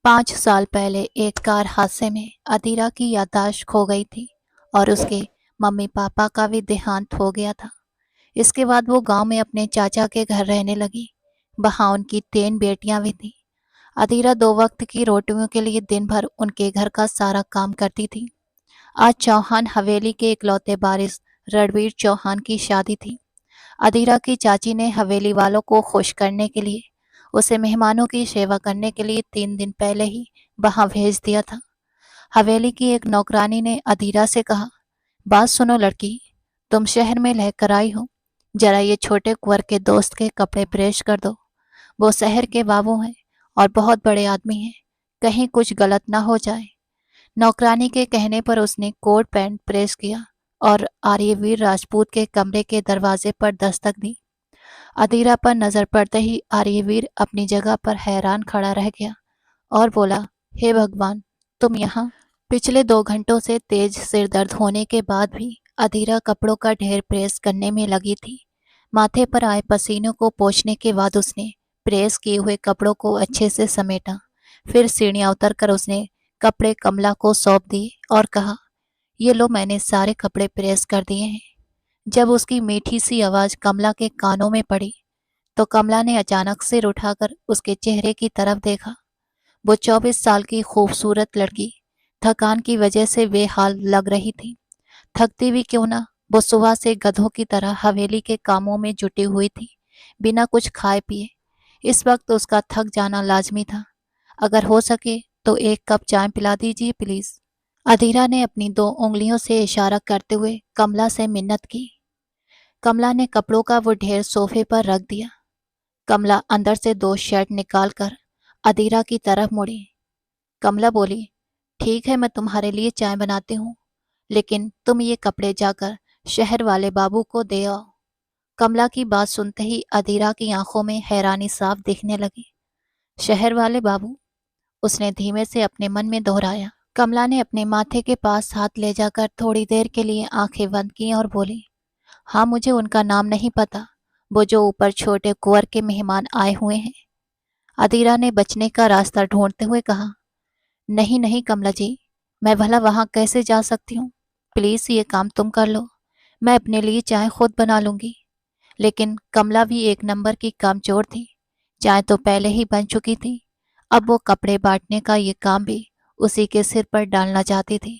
5 साल पहले एक कार हादसे में अदीरा की याददाश्त खो गई थी और उसके मम्मी पापा का भी देहांत हो गया था। इसके बाद वो गांव में अपने चाचा के घर रहने लगी। वहां उनकी 3 बेटियां भी थीं। अदीरा 2 वक्त की रोटियों के लिए दिन भर उनके घर का सारा काम करती थी। आज चौहान हवेली के इकलौते वारिस रणवीर चौहान की शादी थी। अदीरा की चाची ने हवेली वालों को खुश करने के लिए उसे मेहमानों की सेवा करने के लिए 3 दिन पहले ही वहां भेज दिया था। हवेली की एक नौकरानी ने अदीरा से कहा, बात सुनो लड़की, तुम शहर में रहकर आई हो, जरा ये छोटे कुंवर के दोस्त के कपड़े प्रेस कर दो। वो शहर के बाबू हैं और बहुत बड़े आदमी हैं, कहीं कुछ गलत ना हो जाए। नौकरानी के कहने पर उसने कोट पैंट प्रेस किया और आर्यवीर राजपूत के कमरे के दरवाजे पर दस्तक दी। अदीरा पर नजर पड़ते ही आर्यवीर अपनी जगह पर हैरान खड़ा रह गया और बोला, हे भगवान, तुम यहाँ। पिछले 2 घंटों से तेज सिर दर्द होने के बाद भी अदीरा कपड़ों का ढेर प्रेस करने में लगी थी। माथे पर आए पसीनों को पोंछने के बाद उसने प्रेस किए हुए कपड़ों को अच्छे से समेटा। फिर सीढ़ियां उतरकर उसने कपड़े कमला को सौंप दिए और कहा, ये लो, मैंने सारे कपड़े प्रेस कर दिए हैं। जब उसकी मीठी सी आवाज कमला के कानों में पड़ी तो कमला ने अचानक सिर उठाकर उसके चेहरे की तरफ देखा। वो 24 साल की खूबसूरत लड़की थकान की वजह से बेहाल लग रही थी। थकती भी क्यों ना, वो सुबह से गधों की तरह हवेली के कामों में जुटी हुई थी, बिना कुछ खाए पिए। इस वक्त उसका थक जाना लाजमी था। अगर हो सके तो 1 कप चाय पिला दीजिए प्लीज। अधीरा ने अपनी 2 उंगलियों से इशारा करते हुए कमला से मिन्नत की। कमला ने कपड़ों का वो ढेर सोफे पर रख दिया। कमला अंदर से 2 शर्ट निकालकर अधीरा की तरफ मुड़ी। कमला बोली, ठीक है, मैं तुम्हारे लिए चाय बनाती हूँ, लेकिन तुम ये कपड़े जाकर शहर वाले बाबू को दे आओ। कमला की बात सुनते ही अधीरा की आंखों में हैरानी साफ दिखने लगी। शहर वाले बाबू? उसने धीमे से अपने मन में दोहराया। कमला ने अपने माथे के पास हाथ ले जाकर थोड़ी देर के लिए आंखें बंद की और बोली, हाँ, मुझे उनका नाम नहीं पता, वो जो ऊपर छोटे कुंवर के मेहमान आए हुए हैं। अधीरा ने बचने का रास्ता ढूंढते हुए कहा, नहीं नहीं कमला जी, मैं भला वहां कैसे जा सकती हूँ। प्लीज ये काम तुम कर लो, मैं अपने लिए चाय खुद बना लूंगी। लेकिन कमला भी एक नंबर की कामचोर थी। चाय तो पहले ही बन चुकी थी, अब वो कपड़े बांटने का ये काम भी उसी के सिर पर डालना चाहती थी।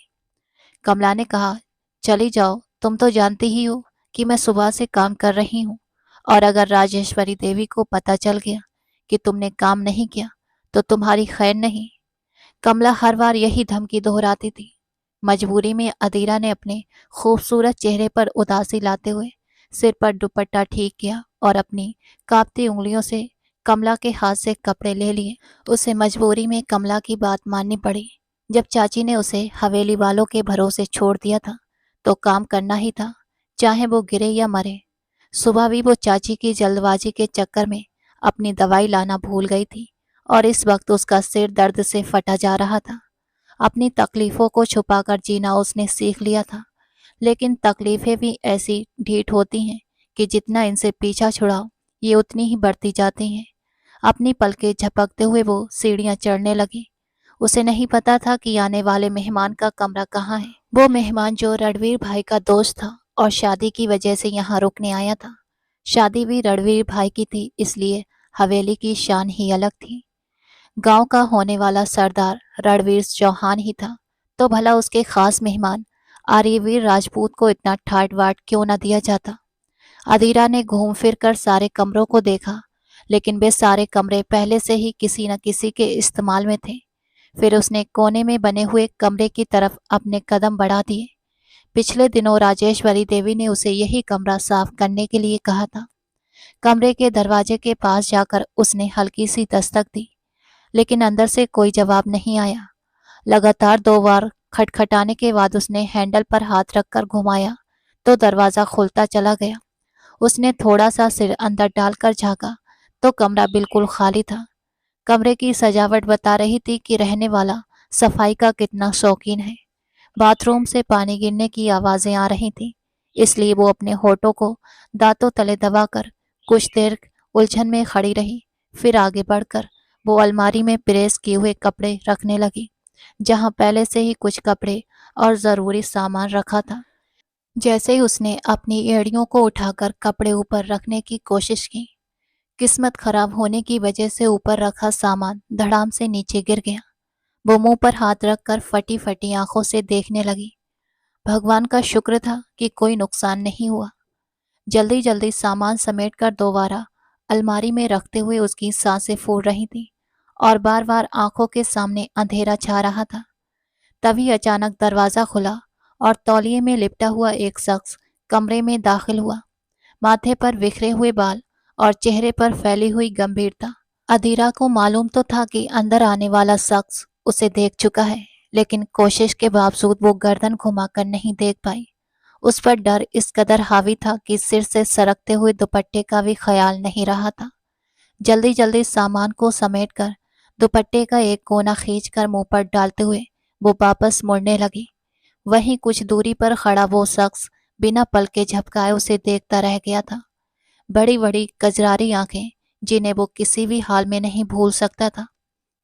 कमला ने कहा, चली जाओ, तुम तो जानती ही हो कि मैं सुबह से काम कर रही हूँ, और अगर राजेश्वरी देवी को पता चल गया कि तुमने काम नहीं किया तो तुम्हारी खैर नहीं। कमला हर बार यही धमकी दोहराती थी। मजबूरी में अदीरा ने अपने खूबसूरत चेहरे पर उदासी लाते हुए सिर पर दुपट्टा ठीक किया और अपनी कांपती उंगलियों से कमला के हाथ से कपड़े ले लिए। उसे मजबूरी में कमला की बात माननी पड़ी। जब चाची ने उसे हवेली वालों के भरोसे छोड़ दिया था तो काम करना ही था, चाहे वो गिरे या मरे। सुबह भी वो चाची की जल्दबाजी के चक्कर में अपनी दवाई लाना भूल गई थी और इस वक्त उसका सिर दर्द से फटा जा रहा था। अपनी तकलीफों को छुपाकर जीना उसने सीख लिया था, लेकिन तकलीफें भी ऐसी ढीठ होती हैं कि जितना इनसे पीछा छुड़ाओ ये उतनी ही बढ़ती जाती हैं। अपनी पलकें झपकते हुए वो सीढ़ियां चढ़ने लगी। उसे नहीं पता था कि आने वाले मेहमान का कमरा कहाँ है। वो मेहमान जो रणवीर भाई का दोस्त था और शादी की वजह से यहाँ रुकने आया था। शादी भी रणवीर भाई की थी, इसलिए हवेली की शान ही अलग थी। गांव का होने वाला सरदार रणवीर चौहान ही था, तो भला उसके खास मेहमान आर्यवीर राजपूत को इतना ठाट बाट क्यों न दिया जाता। अधीरा ने घूम फिर कर सारे कमरों को देखा, लेकिन वे सारे कमरे पहले से ही किसी न किसी के इस्तेमाल में थे। फिर उसने कोने में बने हुए कमरे की तरफ अपने कदम बढ़ा दिए। पिछले दिनों राजेश्वरी देवी ने उसे यही कमरा साफ करने के लिए कहा था। कमरे के दरवाजे के पास जाकर उसने हल्की सी दस्तक दी, लेकिन अंदर से कोई जवाब नहीं आया। लगातार 2 बार खटखटाने के बाद उसने हैंडल पर हाथ रखकर घुमाया तो दरवाजा खुलता चला गया। उसने थोड़ा सा सिर अंदर डालकर झांका तो कमरा बिल्कुल खाली था। कमरे की सजावट बता रही थी कि रहने वाला सफाई का कितना शौकीन है। बाथरूम से पानी गिरने की आवाजें आ रही थीं, इसलिए वो अपने होठों को दांतों तले दबाकर कुछ देर उलझन में खड़ी रही। फिर आगे बढ़कर वो अलमारी में प्रेस किए हुए कपड़े रखने लगी, जहां पहले से ही कुछ कपड़े और जरूरी सामान रखा था। जैसे ही उसने अपनी एड़ियों को उठाकर कपड़े ऊपर रखने की कोशिश की, किस्मत खराब होने की वजह से ऊपर रखा सामान धड़ाम से नीचे गिर गया। वो मुंह पर हाथ रखकर फटी फटी आंखों से देखने लगी। भगवान का शुक्र था कि कोई नुकसान नहीं हुआ। जल्दी जल्दी सामान समेटकर दोबारा अलमारी में रखते हुए उसकी सांसें फूल रही थी और बार बार आंखों के सामने अंधेरा छा रहा था। तभी अचानक दरवाजा खुला और तौलिए में लिपटा हुआ एक शख्स कमरे में दाखिल हुआ। माथे पर बिखरे हुए बाल और चेहरे पर फैली हुई गंभीरता। अदीरा को मालूम तो था कि अंदर आने वाला शख्स उसे देख चुका है, लेकिन कोशिश के बावजूद वो गर्दन घुमाकर नहीं देख पाई। उस पर डर इस कदर हावी था कि सिर से सरकते हुए दुपट्टे का भी ख्याल नहीं रहा था। जल्दी जल्दी सामान को समेटकर दुपट्टे का एक कोना खींचकर मुंह पर डालते हुए वो वापस मुड़ने लगी। वहीं कुछ दूरी पर खड़ा वो शख्स बिना पलके झपकाए उसे देखता रह गया था। बड़ी बड़ी कजरारी आंखें, जिन्हें वो किसी भी हाल में नहीं भूल सकता था।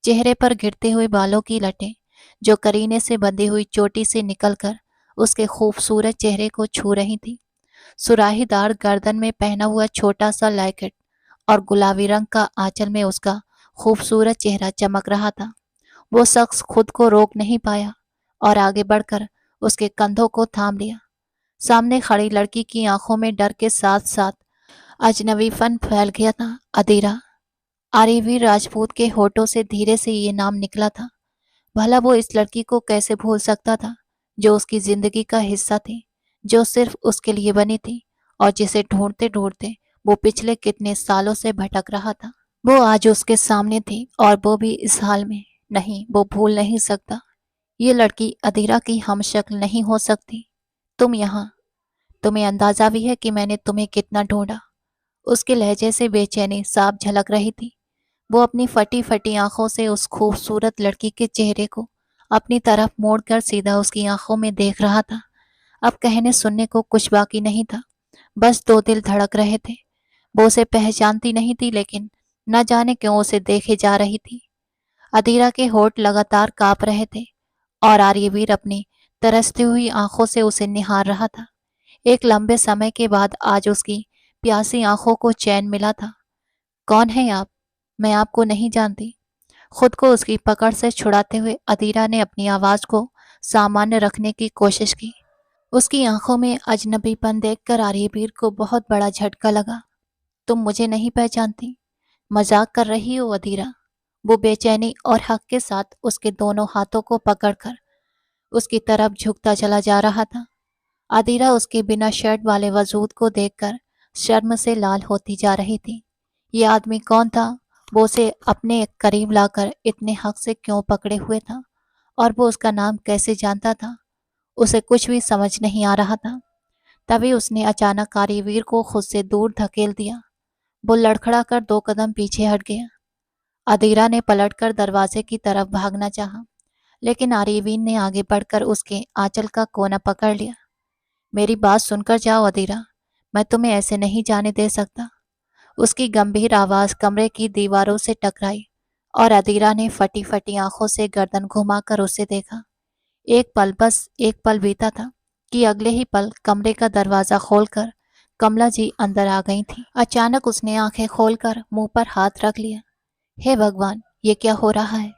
चेहरे पर गिरते हुए बालों की लटें, जो करीने से बंधी हुई चोटी से निकलकर उसके खूबसूरत चेहरे को छू रही थी। सुराहीदार गर्दन में पहना हुआ छोटा सा लॉकेट और गुलाबी रंग का आंचल में उसका खूबसूरत चेहरा चमक रहा था। वो शख्स खुद को रोक नहीं पाया और आगे बढ़कर उसके कंधों को थाम लिया। सामने खड़ी लड़की की आंखों में डर के साथ साथ अजनबीपन फैल गया था। अदीरा। आर्यवीर राजपूत के होठों से धीरे से ये नाम निकला था। भला वो इस लड़की को कैसे भूल सकता था, जो उसकी जिंदगी का हिस्सा थी, जो सिर्फ उसके लिए बनी थी और जिसे ढूंढते ढूंढते वो पिछले कितने सालों से भटक रहा था। वो आज उसके सामने थी और वो भी इस हाल में। नहीं, वो भूल नहीं सकता। ये लड़की अदीरा की हमशक्ल नहीं हो सकती। तुम यहाँ, तुम्हें अंदाजा भी है कि मैंने तुम्हें कितना ढूंढा। उसके लहजे से बेचैनी साफ झलक रही थी। वो अपनी फटी फटी आंखों से उस खूबसूरत लड़की के चेहरे को अपनी तरफ मोड़कर सीधा उसकी आंखों में देख रहा था। अब कहने सुनने को कुछ बाकी नहीं था, बस दो दिल धड़क रहे थे। वो उसे पहचानती नहीं थी, लेकिन न जाने क्यों उसे देखे जा रही थी। अदीरा के होठ लगातार कांप रहे थे और आर्यवीर अपनी तरसती हुई आंखों से उसे निहार रहा था। एक लंबे समय के बाद आज उसकी प्यासी आंखों को चैन मिला था। कौन है आप? मैं आपको नहीं जानती। खुद को उसकी पकड़ से छुड़ाते हुए अदीरा ने अपनी आवाज को सामान्य रखने की कोशिश की। उसकी आंखों में अजनबीपन देखकर आर्यवीर को बहुत बड़ा झटका लगा। तुम मुझे नहीं पहचानती? मजाक कर रही हो अदीरा? वो बेचैनी और हक के साथ उसके दोनों हाथों को पकड़कर उसकी तरफ झुकता चला जा रहा था। अदीरा उसके बिना शर्ट वाले वजूद को देखकर शर्म से लाल होती जा रही थी। ये आदमी कौन था? वो उसे अपने करीब लाकर इतने हक से क्यों पकड़े हुए था? और वो उसका नाम कैसे जानता था? उसे कुछ भी समझ नहीं आ रहा था। तभी उसने अचानक कार्यवीर को खुद से दूर धकेल दिया। वो लड़खड़ा कर दो कदम पीछे हट गया। अदीरा ने पलटकर दरवाजे की तरफ भागना चाहा, लेकिन आर्यवीन ने आगे बढ़कर उसके आंचल का कोना पकड़ लिया। मेरी बात सुनकर जाओ अदीरा, मैं तुम्हें ऐसे नहीं जाने दे सकता। उसकी गंभीर आवाज कमरे की दीवारों से टकराई और अदीरा ने फटी फटी आंखों से गर्दन घुमाकर उसे देखा। एक पल, बस एक पल बीता था कि अगले ही पल कमरे का दरवाजा खोलकर कमला जी अंदर आ गई थी। अचानक उसने आंखें खोलकर मुंह पर हाथ रख लिया। हे भगवान, ये क्या हो रहा है?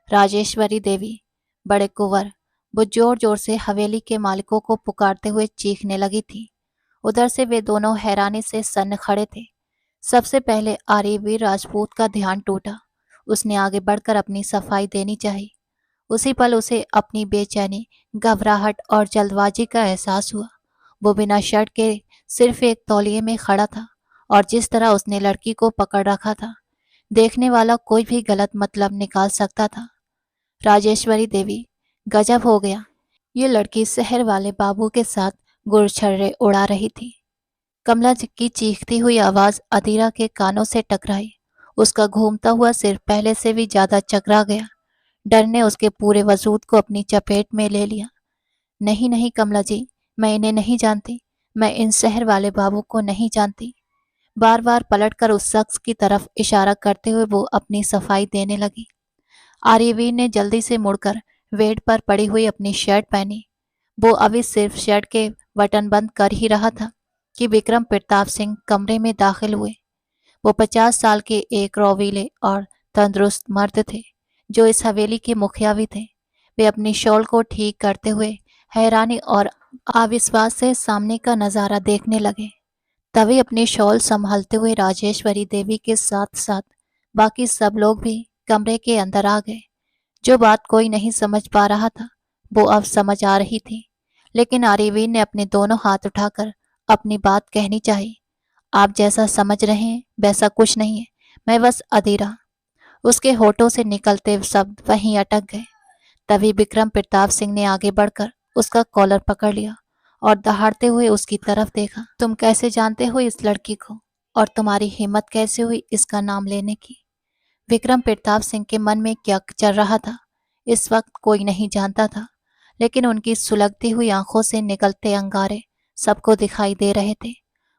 राजेश्वरी देवी, बड़े कुंवर, वो जोर जोर से हवेली के मालिकों को पुकारते हुए चीखने लगी थी। उधर से वे दोनों हैरानी से सन्न खड़े थे। सबसे पहले आर्यवीर राजपूत का ध्यान टूटा। उसने आगे बढ़कर अपनी सफाई देनी चाहिए। उसी पल उसे अपनी बेचैनी, घबराहट और जल्दबाजी का एहसास हुआ। वो बिना शर्ट के सिर्फ एक तौलिए में खड़ा था और जिस तरह उसने लड़की को पकड़ रखा था, देखने वाला कोई भी गलत मतलब निकाल सकता था। राजेश्वरी देवी, गजब हो गया। ये लड़की शहर वाले बाबू के साथ गुरछर्रे उड़ा रही थी। कमला जी की चीखती हुई आवाज अदीरा के कानों से टकराई। उसका घूमता हुआ सिर पहले से भी ज्यादा चकरा गया। डर ने उसके पूरे वजूद को अपनी चपेट में ले लिया। नहीं नहीं कमला जी, मैं इन्हें नहीं जानती। मैं इन शहर वाले बाबू को नहीं जानती। बार बार पलटकर उस शख्स की तरफ इशारा करते हुए वो अपनी सफाई देने लगी। आर्यवीर ने जल्दी से मुड़कर बेड पर पड़ी हुई अपनी शर्ट पहनी। वो अभी सिर्फ शर्ट के बटन बंद कर ही रहा था कि विक्रम प्रताप सिंह कमरे में दाखिल हुए। वो 50 साल के एक रौवीले और तंदुरुस्त मर्द थे जो इस हवेली के मुखिया भी थे। वे अपनी शॉल को ठीक करते हुए हैरानी और अविश्वास से सामने का नजारा देखने लगे। तभी अपनी शॉल संभालते हुए राजेश्वरी देवी के साथ साथ बाकी सब लोग भी कमरे के अंदर आ गए। जो बात कोई नहीं समझ पा रहा था वो अब समझ आ रही थी, लेकिन आर्यवीन ने अपने दोनों हाथ उठाकर अपनी बात कहनी चाहिए। आप जैसा समझ रहे हैं वैसा कुछ नहीं है, मैं बस अधीरा। उसके होठों से निकलते शब्द वहीं अटक गए। तभी विक्रम प्रताप सिंह ने आगे बढ़कर उसका कॉलर पकड़ लिया और दहाड़ते हुए उसकी तरफ देखा। तुम कैसे जानते हो इस लड़की को, और तुम्हारी हिम्मत कैसे हुई इसका नाम लेने की? विक्रम प्रताप सिंह के मन में क्या चल रहा था इस वक्त कोई नहीं जानता था, लेकिन उनकी सुलगती हुई आंखों से निकलते अंगारे सबको दिखाई दे रहे थे।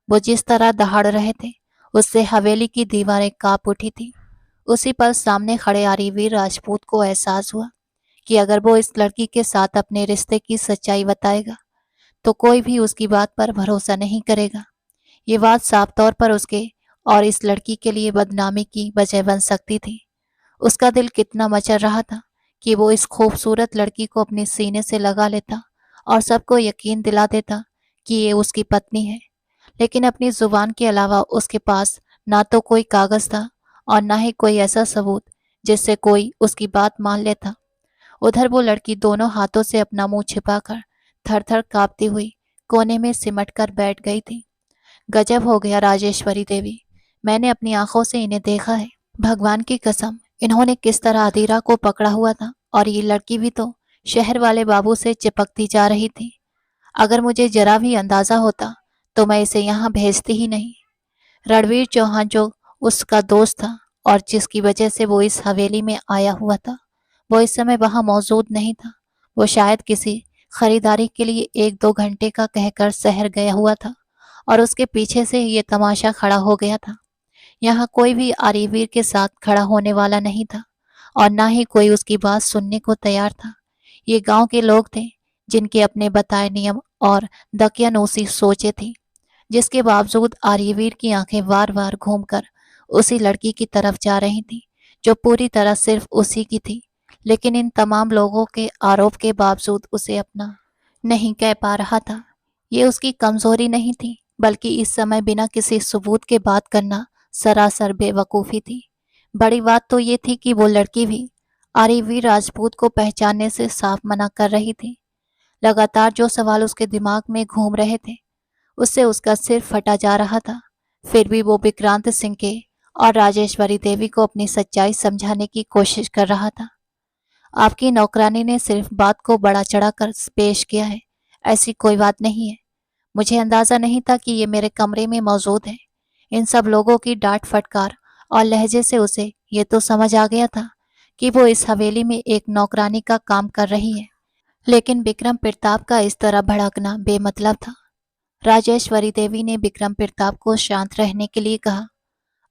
वो जिस तरह दहाड़ रहे थे उससे हवेली की दीवारें कांप उठी थी। उसी पल सामने खड़े आर्यवीर राजपूत को एहसास हुआ कि अगर वो इस लड़की के साथ अपने रिश्ते की सच्चाई बताएगा तो कोई भी उसकी बात पर भरोसा नहीं करेगा। ये बात साफ तौर पर उसके और इस लड़की के लिए बदनामी की वजह बन सकती थी। उसका दिल कितना मचल रहा था कि वो इस खूबसूरत लड़की को अपने सीने से लगा लेता और सबको यकीन दिला देता कि ये उसकी पत्नी है। लेकिन अपनी जुबान के अलावा उसके पास ना तो कोई कागज था और ना ही कोई ऐसा सबूत जिससे कोई उसकी बात मान लेता। उधर वो लड़की दोनों हाथों से अपना मुंह छिपाकर थर थर कांपती हुई कोने में सिमट कर बैठ गई थी। गजब हो गया राजेश्वरी देवी, मैंने अपनी आंखों से इन्हें देखा है। भगवान की कसम, इन्होंने किस तरह अधीरा को पकड़ा हुआ था, और ये लड़की भी तो शहर वाले बाबू से चिपकती जा रही थी। अगर मुझे जरा भी अंदाजा होता तो मैं इसे यहाँ भेजती ही नहीं। रणवीर चौहान जो उसका दोस्त था और जिसकी वजह से वो इस हवेली में आया हुआ था, वो इस समय वहां मौजूद नहीं था। वो शायद किसी खरीदारी के लिए 1-2 घंटे का कहकर शहर गया हुआ था और उसके पीछे से ये तमाशा खड़ा हो गया था। यहाँ कोई भी आर्यवीर के साथ खड़ा होने वाला नहीं था और ना ही कोई उसकी बात सुनने को तैयार था। ये गांव के लोग थे जिनके अपने बताए नियम और दकियानूसी सोचे थी, जिसके बावजूद आर्यवीर की आंखें बार बार घूमकर उसी लड़की की तरफ जा रही थी जो पूरी तरह सिर्फ उसी की थी। लेकिन इन तमाम लोगों के आरोप के बावजूद उसे अपना नहीं कह पा रहा था। ये उसकी कमजोरी नहीं थी, बल्कि इस समय बिना किसी सबूत के बात करना सरासर बेवकूफ़ी थी। बड़ी बात तो ये थी कि वो लड़की भी आर्यवीर राजपूत को पहचानने से साफ मना कर रही थी। लगातार जो सवाल उसके दिमाग में घूम रहे थे उससे उसका सिर फटा जा रहा था। फिर भी वो विक्रांत सिंह के और राजेश्वरी देवी को अपनी सच्चाई समझाने की कोशिश कर रहा था। आपकी नौकरानी ने सिर्फ बात को बड़ा चढ़ाकर पेश किया है, ऐसी कोई बात नहीं है। मुझे अंदाजा नहीं था कि ये मेरे कमरे में मौजूद है। इन सब लोगों की डांट फटकार और लहजे से उसे ये तो समझ आ गया था कि वो इस हवेली में एक नौकरानी का काम कर रही है, लेकिन विक्रम प्रताप का इस तरह भड़कना बेमतलब था। राजेश्वरी देवी ने विक्रम प्रताप को शांत रहने के लिए कहा,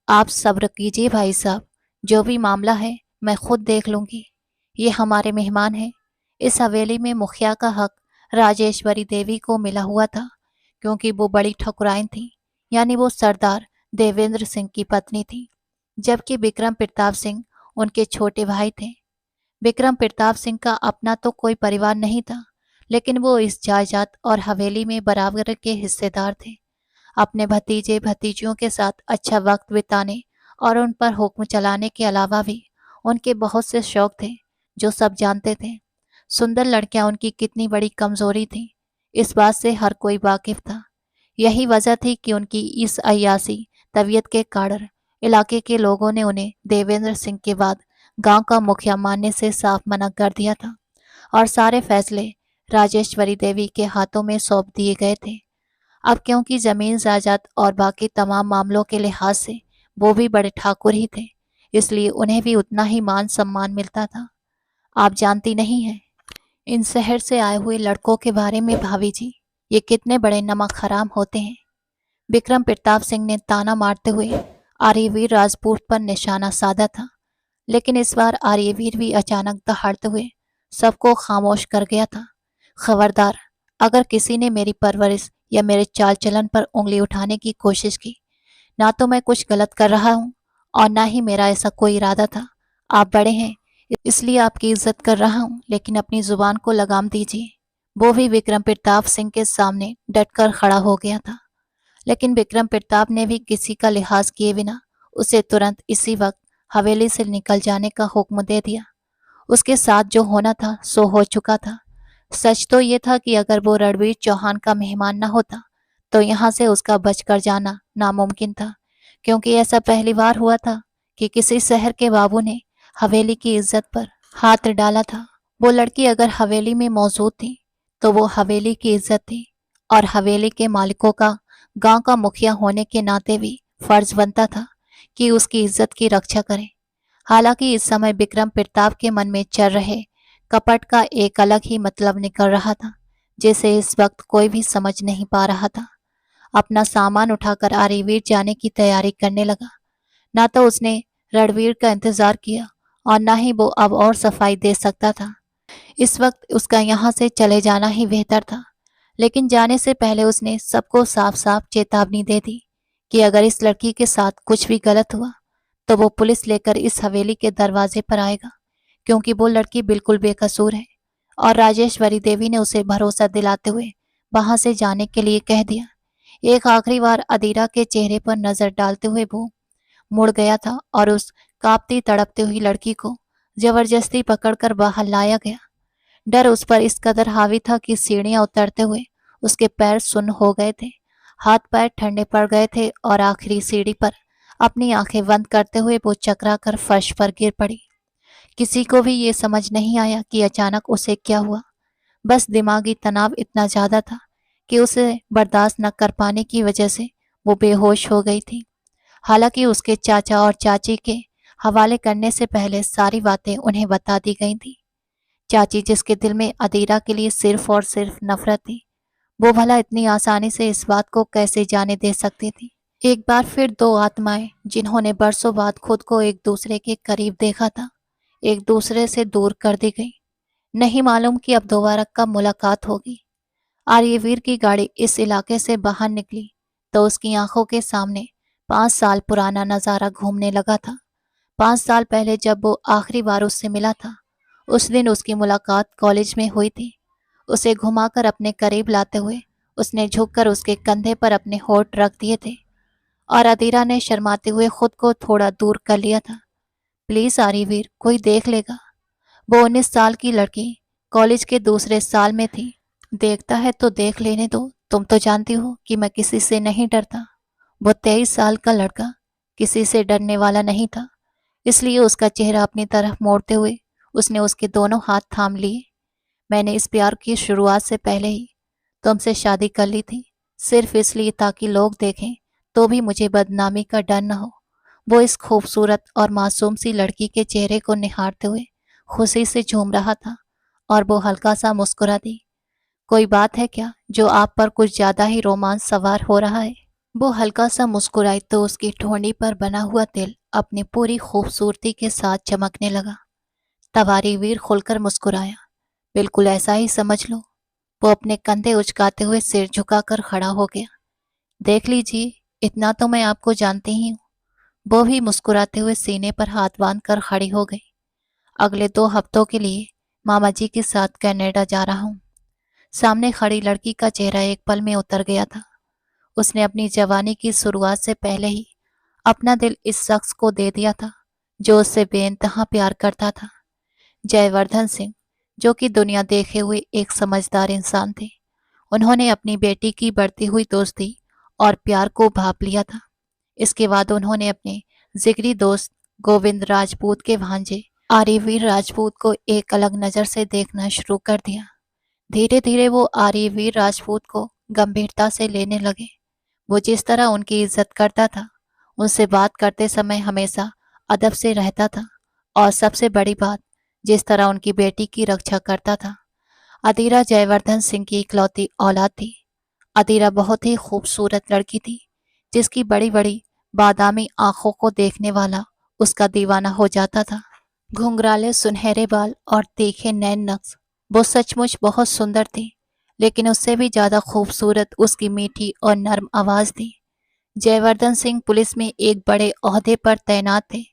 आप सब्र कीजिए भाई साहब, जो भी मामला है मैं खुद देख लूंगी। ये हमारे मेहमान हैं। इस हवेली में मुखिया का हक राजेश्वरी देवी को मिला हुआ था क्योंकि वो बड़ी ठकुराइन थी, यानी वो सरदार देवेंद्र सिंह की पत्नी थी, जबकि विक्रम प्रताप सिंह उनके छोटे भाई थे। विक्रम प्रताप सिंह का अपना तो कोई परिवार नहीं था, लेकिन वो इस जायदाद और हवेली में बराबर के हिस्सेदार थे। अपने भतीजे भतीजियों के साथ अच्छा वक्त बिताने और उन पर हुक्म चलाने के अलावा भी उनके बहुत से शौक थे जो सब जानते थे। सुंदर लड़कियां उनकी कितनी बड़ी कमजोरी थी, इस बात से हर कोई वाकिफ था। यही वजह थी कि उनकी इस अयासी तबीयत के कारण इलाके के लोगों ने उन्हें देवेंद्र सिंह के बाद गांव का मुखिया मानने से साफ मना कर दिया था और सारे फैसले राजेश्वरी देवी के हाथों में सौंप दिए गए थे। अब क्योंकि जमीन जायदाद और बाकी तमाम मामलों के लिहाज से वो भी बड़े ठाकुर ही थे, इसलिए उन्हें भी उतना ही मान सम्मान मिलता था। आप जानती नहीं हैं इन शहर से आए हुए लड़कों के बारे में भाभी जी, ये कितने बड़े नमक हराम होते हैं। विक्रम प्रताप सिंह ने ताना मारते हुए आर्यवीर राजपूत पर निशाना साधा था, लेकिन इस बार आर्यवीर भी अचानक दहाड़ते हुए सबको खामोश कर गया था। खबरदार, अगर किसी ने मेरी परवरिश या मेरे चाल चलन पर उंगली उठाने की कोशिश की, ना तो मैं कुछ गलत कर रहा हूँ और ना ही मेरा ऐसा कोई इरादा था। आप बड़े हैं, इसलिए आपकी इज्जत कर रहा हूँ, लेकिन अपनी जुबान को लगाम दीजिए। वो भी विक्रम प्रताप सिंह के सामने डटकर खड़ा हो गया था, लेकिन विक्रम प्रताप ने भी किसी का लिहाज किए बिना उसे तुरंत इसी वक्त हवेली से निकल जाने का हुक्म दे दिया। उसके साथ जो होना था सो हो चुका था। सच तो ये था कि अगर वो रणवीर चौहान का मेहमान न होता तो यहाँ से उसका बचकर जाना नामुमकिन था, क्योंकि ऐसा पहली बार हुआ था कि किसी शहर के बाबू ने हवेली की इज्जत पर हाथ डाला था। वो लड़की अगर हवेली में मौजूद थी तो वो हवेली की इज्जत थी, और हवेली के मालिकों का गांव का मुखिया होने के नाते भी फर्ज बनता था कि उसकी इज्जत की रक्षा करे। हालांकि इस समय विक्रम प्रताप के मन में चल रहे कपट का एक अलग ही मतलब निकल रहा था, जिसे इस वक्त कोई भी समझ नहीं पा रहा था। अपना सामान उठाकर आर्यवीर जाने की तैयारी करने लगा। ना तो उसने रणवीर का इंतजार किया और ना ही वो अब और सफाई दे सकता था। इस वक्त उसका यहाँ से चले जाना ही बेहतर था, लेकिन जाने से पहले उसने सबको साफ साफ चेतावनी दे दी कि अगर इस लड़की के साथ कुछ भी गलत हुआ तो वो पुलिस लेकर इस हवेली के दरवाजे पर आएगा, क्योंकि वो लड़की बिल्कुल बेकसूर है। और राजेश्वरी देवी ने उसे भरोसा दिलाते हुए वहां से जाने के लिए कह दिया। एक आखिरी बार अदीरा के चेहरे पर नजर डालते हुए वो मुड़ गया था और उस कांपती तड़पती हुई लड़की को जबरदस्ती पकड़कर बाहर लाया गया। डर उस पर इस कदर हावी था कि सीढ़ियां उतरते हुए उसके पैर सुन्न हो गए थे, हाथ पैर ठंडे पड़ गए थे और आखिरी सीढ़ी पर अपनी आंखें बंद करते हुए वो चकरा कर फर्श पर गिर पड़ी। किसी को भी ये समझ नहीं आया कि अचानक उसे क्या हुआ। बस दिमागी तनाव इतना ज्यादा था कि उसे बर्दाश्त न कर पाने की वजह से वो बेहोश हो गई थी। हालांकि उसके चाचा और चाची के हवाले करने से पहले सारी बातें उन्हें बता दी गई थी। चाची, जिसके दिल में अदीरा के लिए सिर्फ और सिर्फ नफरत थी, वो भला इतनी आसानी से इस बात को कैसे जाने दे सकती थी। एक बार फिर दो आत्माएं, जिन्होंने बरसों बाद खुद को एक दूसरे के करीब देखा था, एक दूसरे से दूर कर दी गई। नहीं मालूम कि अब दोबारा कब मुलाकात होगी। आर्यवीर की गाड़ी इस इलाके से बाहर निकली तो उसकी आंखों के सामने 5 साल पुराना नजारा घूमने लगा था। 5 साल पहले जब वो आखिरी बार उससे मिला था, उस दिन उसकी मुलाकात कॉलेज में हुई थी। उसे घुमाकर अपने करीब लाते हुए उसने झुककर उसके कंधे पर अपने होठ रख दिए थे, और अदीरा ने शर्माते हुए खुद को थोड़ा दूर कर लिया था। प्लीज आर्यवीर, कोई देख लेगा। वो 19 साल की लड़की कॉलेज के दूसरे साल में थी। देखता है तो देख लेने दो, तुम तो जानती हो कि मैं किसी से नहीं डरता। वो 23 साल का लड़का किसी से डरने वाला नहीं था, इसलिए उसका चेहरा अपनी तरफ मोड़ते हुए उसने उसके दोनों हाथ थाम लिए। मैंने इस प्यार की शुरुआत से पहले ही तुमसे शादी कर ली थी, सिर्फ इसलिए ताकि लोग देखें तो भी मुझे बदनामी का डर न हो। वो इस खूबसूरत और मासूम सी लड़की के चेहरे को निहारते हुए खुशी से झूम रहा था, और वो हल्का सा मुस्कुरा दी। कोई बात है क्या जो आप पर कुछ ज्यादा ही रोमांच सवार हो रहा है? वो हल्का सा मुस्कुराई तो उसकी ठोड़ी पर बना हुआ तिल अपनी पूरी खूबसूरती के साथ चमकने लगा। तवारी वीर खुलकर मुस्कुराया। बिल्कुल ऐसा ही समझ लो। वो अपने कंधे उचकाते हुए सिर झुकाकर खड़ा हो गया। देख लीजिए, इतना तो मैं आपको जानती ही हूँ। वो भी मुस्कुराते हुए सीने पर हाथ बांध कर खड़ी हो गई। अगले 2 हफ्तों के लिए मामा जी के साथ कनाडा जा रहा हूँ। सामने खड़ी लड़की का चेहरा एक पल में उतर गया था। उसने अपनी जवानी की शुरुआत से पहले ही अपना दिल इस शख्स को दे दिया था जो उससे बेइंतहा प्यार करता था। जयवर्धन सिंह, जो कि दुनिया देखे हुए एक समझदार इंसान थे। उन्होंने अपनी बेटी की बढ़ती हुई दोस्ती और प्यार को भांप लिया था। इसके बाद उन्होंने अपने जिगरी दोस्त गोविंद राजपूत के भांजे आर्यवीर राजपूत को एक अलग नजर से देखना शुरू कर दिया। धीरे धीरे वो आर्यवीर राजपूत को गंभीरता से लेने लगे। वो जिस तरह उनकी इज्जत करता था, उनसे बात करते समय हमेशा अदब से रहता था, और सबसे बड़ी बात, जिस तरह उनकी बेटी की रक्षा करता था। अदीरा जयवर्धन सिंह की इकलौती औलाद थी। अदीरा बहुत ही खूबसूरत लड़की थी, जिसकी बड़ी-बड़ी बादामी आंखों को देखने वाला उसका दीवाना हो जाता था। घुंघराले सुनहरे बाल और तीखे नैन नक्श, वो सचमुच बहुत सुंदर थी, लेकिन उससे भी ज्यादा खूबसूरत उसकी मीठी और नर्म आवाज थी। जयवर्धन सिंह पुलिस में एक बड़े ओहदे पर तैनात थे।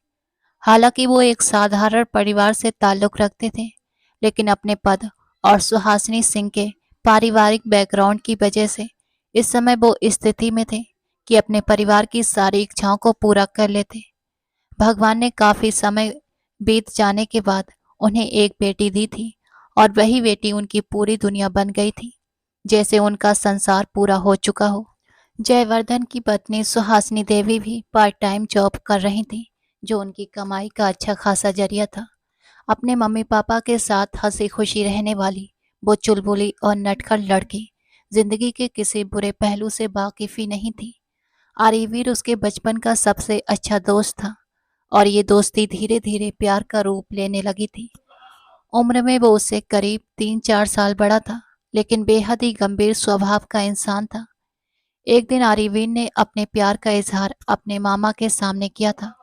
हालांकि वो एक साधारण परिवार से ताल्लुक रखते थे, लेकिन अपने पद और सुहासिनी सिंह के पारिवारिक बैकग्राउंड की वजह से इस समय वो स्थिति में थे कि अपने परिवार की सारी इच्छाओं को पूरा कर लेते। भगवान ने काफी समय बीत जाने के बाद उन्हें एक बेटी दी थी, और वही बेटी उनकी पूरी दुनिया बन गई थी, जैसे उनका संसार पूरा हो चुका हो। जयवर्धन की पत्नी सुहासिनी देवी भी पार्ट टाइम जॉब कर रही थी, जो उनकी कमाई का अच्छा खासा जरिया था। अपने मम्मी पापा के साथ हंसी खुशी रहने वाली वो चुलबुली और नटखट लड़की जिंदगी के किसी बुरे पहलू से वाकिफ ही नहीं थी। आर्यवीर उसके बचपन का सबसे अच्छा दोस्त था, और ये दोस्ती धीरे धीरे प्यार का रूप लेने लगी थी। उम्र में वो उससे करीब 3-4 साल बड़ा था, लेकिन बेहद ही गंभीर स्वभाव का इंसान था। एक दिन आर्यवीर ने अपने प्यार का इजहार अपने मामा के सामने किया था।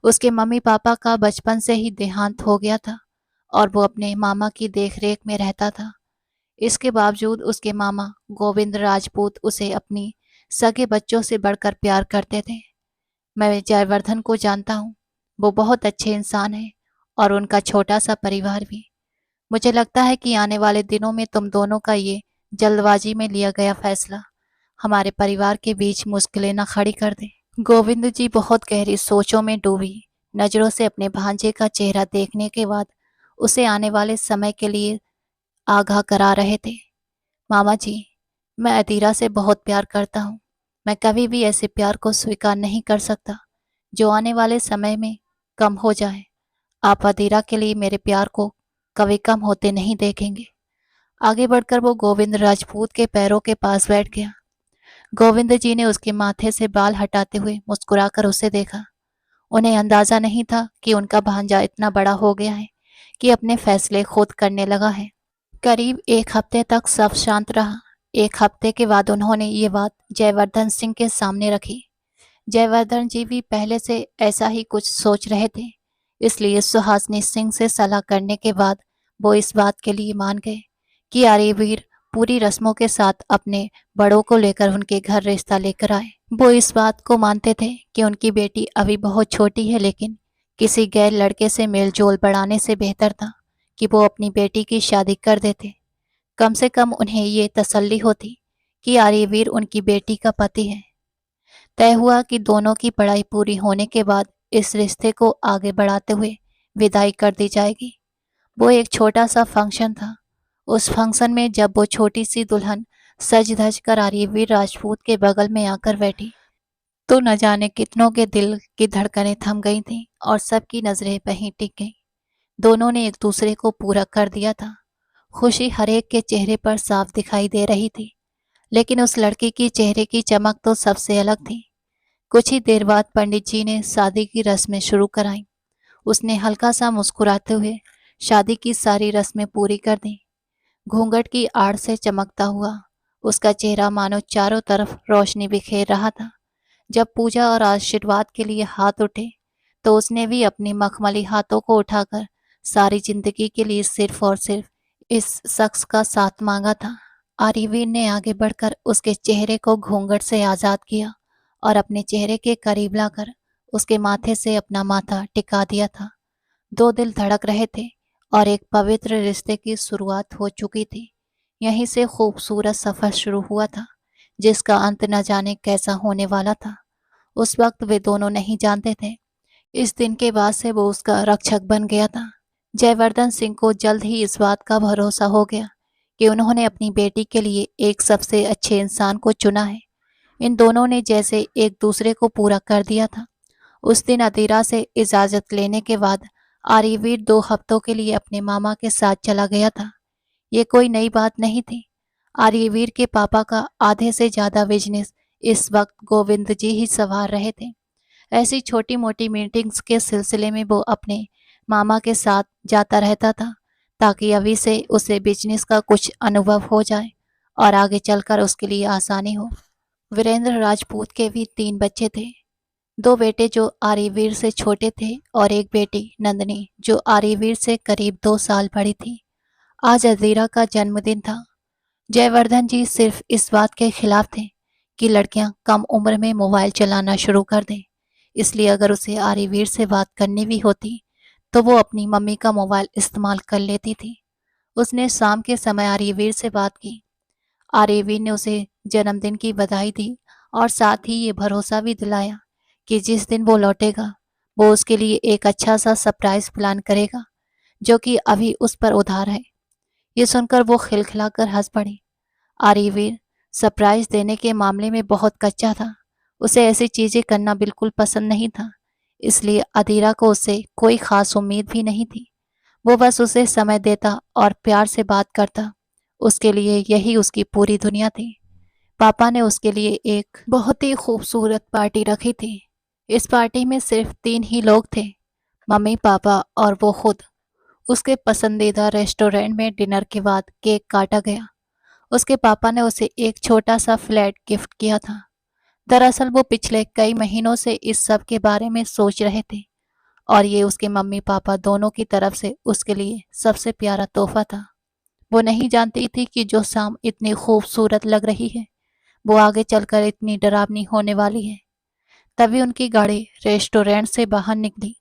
उसके मम्मी पापा का बचपन से ही देहांत हो गया था, और वो अपने मामा की देखरेख में रहता था। इसके बावजूद उसके मामा गोविंद राजपूत उसे अपनी सगे बच्चों से बढ़कर प्यार करते थे। मैं जयवर्धन को जानता हूँ, वो बहुत अच्छे इंसान हैं, और उनका छोटा सा परिवार भी। मुझे लगता है कि आने वाले दिनों में तुम दोनों का ये जल्दबाजी में लिया गया फैसला हमारे परिवार के बीच मुश्किलें न खड़ी कर दे। गोविंद जी बहुत गहरी सोचों में डूबी नजरों से अपने भांजे का चेहरा देखने के बाद उसे आने वाले समय के लिए आगाह करा रहे थे। मामा जी, मैं अदीरा से बहुत प्यार करता हूँ। मैं कभी भी ऐसे प्यार को स्वीकार नहीं कर सकता जो आने वाले समय में कम हो जाए। आप अदीरा के लिए मेरे प्यार को कभी कम होते नहीं देखेंगे। आगे बढ़कर वो गोविंद राजपूत के पैरों के पास बैठ गया। गोविंद जी ने उसके माथे से बाल हटाते हुए मुस्कुराकर उसे देखा। उन्हें अंदाजा नहीं था कि उनका भांजा इतना बड़ा हो गया है कि अपने फैसले खुद करने लगा है। करीब एक हफ्ते तक सब शांत रहा। एक हफ्ते के बाद उन्होंने ये बात जयवर्धन सिंह के सामने रखी। जयवर्धन जी भी पहले से ऐसा ही कुछ सोच रहे थे, इसलिए सुहासिनी सिंह से सलाह करने के बाद वो इस बात के लिए मान गए कि आर्यवीर पूरी रस्मों के साथ अपने बड़ों को लेकर उनके घर रिश्ता लेकर आए। वो इस बात को मानते थे कि उनकी बेटी अभी बहुत छोटी है, लेकिन किसी गैर लड़के से मेलजोल बढ़ाने से बेहतर था कि वो अपनी बेटी की शादी कर देते। कम से कम उन्हें ये तसल्ली होती कि आर्यवीर उनकी बेटी का पति है। तय हुआ कि दोनों की पढ़ाई पूरी होने के बाद इस रिश्ते को आगे बढ़ाते हुए विदाई कर दी जाएगी। वो एक छोटा सा फंक्शन था। उस फंक्शन में जब वो छोटी सी दुल्हन सज धज कर आर्यवीर राजपूत के बगल में आकर बैठी, तो न जाने कितनों के दिल की धड़कनें थम गई थीं और सबकी नजरें वहीं टिक गईं। दोनों ने एक दूसरे को पूरा कर दिया था। खुशी हरेक के चेहरे पर साफ दिखाई दे रही थी, लेकिन उस लड़की की चेहरे की चमक तो सबसे अलग थी। कुछ ही देर बाद पंडित जी ने शादी की रस्में शुरू कराईं। उसने हल्का सा मुस्कुराते हुए शादी की सारी रस्में पूरी कर दी। घूंघट की आड़ से चमकता हुआ उसका चेहरा मानो चारों तरफ रोशनी बिखेर रहा था। जब पूजा और आशीर्वाद के लिए हाथ उठे, तो उसने भी अपनी मखमली हाथों को उठाकर सारी जिंदगी के लिए सिर्फ और सिर्फ इस शख्स का साथ मांगा था। आर्यवीर ने आगे बढ़कर उसके चेहरे को घूंघट से आजाद किया और अपने चेहरे के करीब लाकर उसके माथे से अपना माथा टिका दिया था। दो दिल धड़क रहे थे और एक पवित्र रिश्ते की शुरुआत हो चुकी थी। यहीं से खूबसूरत सफर शुरू हुआ था, जिसका अंत न जाने कैसा होने वाला था। उस वक्त वे दोनों नहीं जानते थे। इस दिन के बाद से वो उसका रक्षक बन गया था। जयवर्धन सिंह को जल्द ही इस बात का भरोसा हो गया कि उन्होंने अपनी बेटी के लिए एक सबसे अच्छे इंसान को चुना है। इन दोनों ने जैसे एक दूसरे को पूरा कर दिया था। उस दिन अदीरा से इजाजत लेने के बाद आर्यवीर 2 हफ्तों के लिए अपने मामा के साथ चला गया था। ये कोई नई बात नहीं थी। आर्यवीर के पापा का आधे से ज्यादा बिजनेस इस वक्त गोविंद जी ही संभाल रहे थे। ऐसी छोटी मोटी मीटिंग्स के सिलसिले में वो अपने मामा के साथ जाता रहता था, ताकि अभी से उसे बिजनेस का कुछ अनुभव हो जाए और आगे चलकर उसके लिए आसानी हो। वीरेंद्र राजपूत के भी 3 बच्चे थे। 2 बेटे जो आर्यवीर से छोटे थे और एक बेटी नंदिनी जो आर्यवीर से करीब 2 साल बड़ी थी। आज अजीरा का जन्मदिन था। जयवर्धन जी सिर्फ इस बात के खिलाफ थे कि लड़कियां कम उम्र में मोबाइल चलाना शुरू कर दें। इसलिए अगर उसे आर्यवीर से बात करनी भी होती तो वो अपनी मम्मी का मोबाइल इस्तेमाल कर लेती थी। उसने शाम के समय आर्यवीर से बात की। आर्यवीर ने उसे जन्मदिन की बधाई दी और साथ ही ये भरोसा भी दिलाया कि जिस दिन वो लौटेगा वो उसके लिए एक अच्छा सा सरप्राइज प्लान करेगा जो कि अभी उस पर उधार है। ये सुनकर वो खिलखिलाकर हंस पड़ी। आर्यवीर सरप्राइज देने के मामले में बहुत कच्चा था। उसे ऐसी चीजें करना बिल्कुल पसंद नहीं था। इसलिए अदीरा को उससे कोई खास उम्मीद भी नहीं थी। वो बस उसे समय देता और प्यार से बात करता। उसके लिए यही उसकी पूरी दुनिया थी। पापा ने उसके लिए एक बहुत ही खूबसूरत पार्टी रखी थी। इस पार्टी में सिर्फ 3 ही लोग थे, मम्मी पापा और वो खुद। उसके पसंदीदा रेस्टोरेंट में डिनर के बाद केक काटा गया। उसके पापा ने उसे एक छोटा सा फ्लैट गिफ्ट किया था। दरअसल वो पिछले कई महीनों से इस सब के बारे में सोच रहे थे और ये उसके मम्मी पापा दोनों की तरफ से उसके लिए सबसे प्यारा तोहफा था। वो नहीं जानती थी कि जो शाम इतनी खूबसूरत लग रही है वो आगे चलकर इतनी डरावनी होने वाली है। तभी उनकी गाड़ी रेस्टोरेंट से बाहर निकली।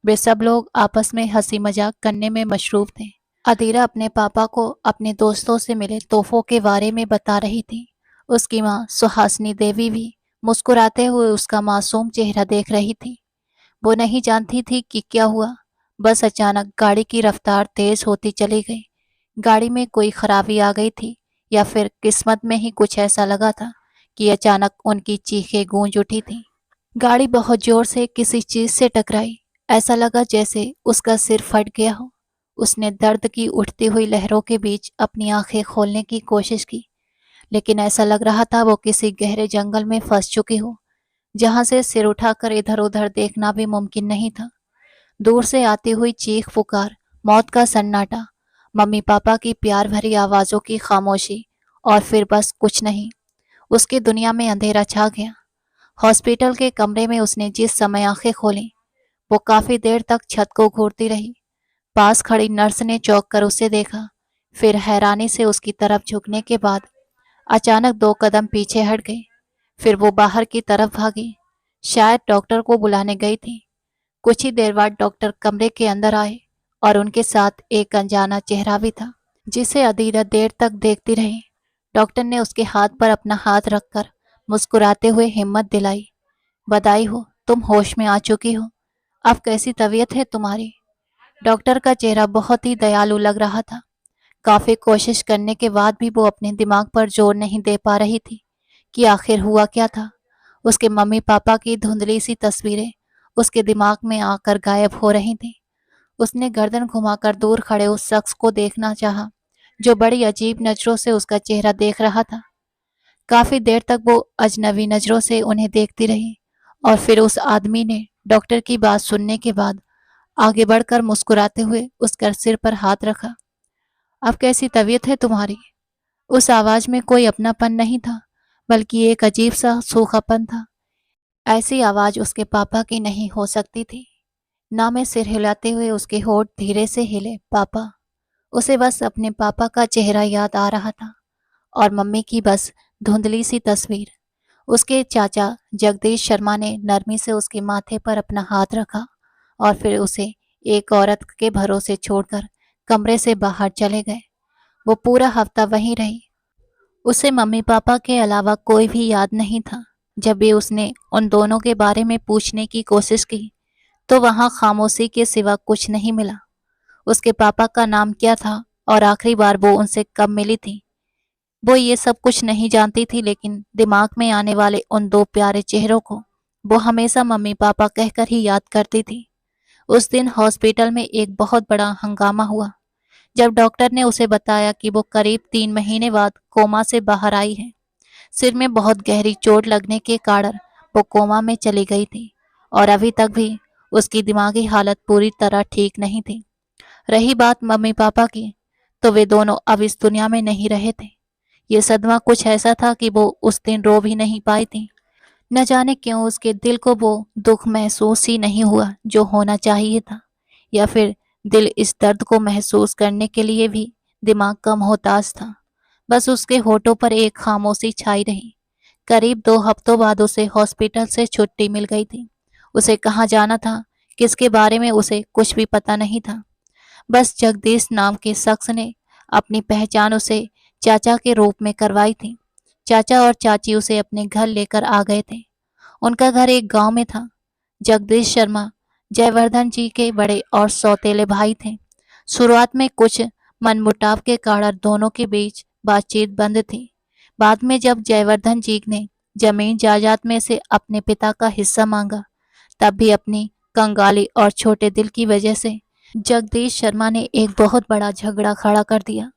वे सब लोग आपस में हंसी मजाक करने में मशरूफ थे। अदीरा अपने पापा को अपने दोस्तों से मिले तोहफों के बारे में बता रही थी। उसकी माँ सुहासिनी देवी भी मुस्कुराते हुए उसका मासूम चेहरा देख रही थी। वो नहीं जानती थी कि क्या हुआ। बस अचानक गाड़ी की रफ्तार तेज होती चली गई। गाड़ी में कोई खराबी आ गई थी या फिर किस्मत में ही कुछ ऐसा लगा था कि अचानक उनकी चीखें गूंज उठी थी। गाड़ी बहुत जोर से किसी चीज से टकराई। ऐसा लगा जैसे उसका सिर फट गया हो। उसने दर्द की उठती हुई लहरों के बीच अपनी आंखें खोलने की कोशिश की, लेकिन ऐसा लग रहा था वो किसी गहरे जंगल में फंस चुकी हो, जहां से सिर उठाकर इधर उधर देखना भी मुमकिन नहीं था। दूर से आती हुई चीख पुकार, मौत का सन्नाटा, मम्मी पापा की प्यार भरी आवाजों की खामोशी और फिर बस कुछ नहीं। उसकी दुनिया में अंधेरा छा गया। हॉस्पिटल के कमरे में उसने जिस समय आंखें खोली वो काफी देर तक छत को घूरती रही। पास खड़ी नर्स ने चौंक कर उसे देखा, फिर हैरानी से उसकी तरफ झुकने के बाद अचानक 2 कदम पीछे हट गई। फिर वो बाहर की तरफ भागी, शायद डॉक्टर को बुलाने गई थी। कुछ ही देर बाद डॉक्टर कमरे के अंदर आए और उनके साथ एक अनजाना चेहरा भी था, जिसे अधीरा देर तक देखती रही। डॉक्टर ने उसके हाथ पर अपना हाथ रखकर मुस्कुराते हुए हिम्मत दिलाई। बधाई हो, तुम होश में आ चुकी हो। अब कैसी तबीयत है तुम्हारी? डॉक्टर का चेहरा बहुत ही दयालु लग रहा था। काफी कोशिश करने के बाद भी वो अपने दिमाग पर जोर नहीं दे पा रही थी कि आखिर हुआ क्या था। उसके मम्मी पापा की धुंधली सी तस्वीरें उसके दिमाग में आकर गायब हो रही थीं। उसने गर्दन घुमाकर दूर खड़े उस शख्स को देखना चाहा, जो बड़ी अजीब नजरों से उसका चेहरा देख रहा था। काफी देर तक वो अजनबी नजरों से उन्हें देखती रही और फिर उस आदमी ने डॉक्टर की बात सुनने के बाद आगे बढ़कर मुस्कुराते हुए उसके सिर पर हाथ रखा। अब कैसी तबीयत है तुम्हारी? उस आवाज में कोई अपनापन नहीं था, बल्कि एक अजीब सा सूखापन था। ऐसी आवाज उसके पापा की नहीं हो सकती थी। ना में सिर हिलाते हुए उसके होठ धीरे से हिले, पापा। उसे बस अपने पापा का चेहरा याद आ रहा था और मम्मी की बस धुंधली सी तस्वीर। उसके चाचा जगदीश शर्मा ने नरमी से उसके माथे पर अपना हाथ रखा और फिर उसे एक औरत के भरोसे छोड़कर कमरे से बाहर चले गए। वो पूरा हफ्ता वहीं रही। उसे मम्मी पापा के अलावा कोई भी याद नहीं था। जब भी उसने उन दोनों के बारे में पूछने की कोशिश की तो वहां खामोशी के सिवा कुछ नहीं मिला। उसके पापा का नाम क्या था और आखिरी बार वो उनसे कब मिली थी, वो ये सब कुछ नहीं जानती थी, लेकिन दिमाग में आने वाले उन 2 प्यारे चेहरों को वो हमेशा मम्मी पापा कहकर ही याद करती थी। उस दिन हॉस्पिटल में एक बहुत बड़ा हंगामा हुआ जब डॉक्टर ने उसे बताया कि वो करीब 3 महीने बाद कोमा से बाहर आई है। सिर में बहुत गहरी चोट लगने के कारण वो कोमा में चली गई थी और अभी तक भी उसकी दिमागी हालत पूरी तरह ठीक नहीं थी। रही बात मम्मी पापा की, तो वे दोनों अब इस दुनिया में नहीं रहे थे। ये सदमा कुछ ऐसा था कि वो उस दिन रो भी नहीं पाई थी। न जाने क्यों उसके दिल को वो दुख महसूस ही नहीं हुआ जो होना चाहिए था, या फिर दिल इस दर्द को महसूस करने के लिए भी दिमाग का मोहताज था। बस उसके होठों पर एक खामोशी छाई रही। करीब 2 हफ्तों बाद उसे हॉस्पिटल से छुट्टी मिल गई थी। उसे कहाँ जाना था, किसके बारे में उसे कुछ भी पता नहीं था। बस जगदीश नाम के शख्स ने अपनी पहचान उसे चाचा के रूप में करवाई थी। चाचा और चाची उसे अपने घर लेकर आ गए थे। उनका घर एक गांव में था। जगदीश शर्मा जयवर्धन जी के बड़े और सौतेले भाई थे। शुरुआत में कुछ मनमुटाव के कारण दोनों के बीच बातचीत बंद थी। बाद में जब जयवर्धन जी ने जमीन जायदाद में से अपने पिता का हिस्सा मांगा, तब भी अपनी कंगाली और छोटे दिल की वजह से जगदीश शर्मा ने एक बहुत बड़ा झगड़ा खड़ा कर दिया।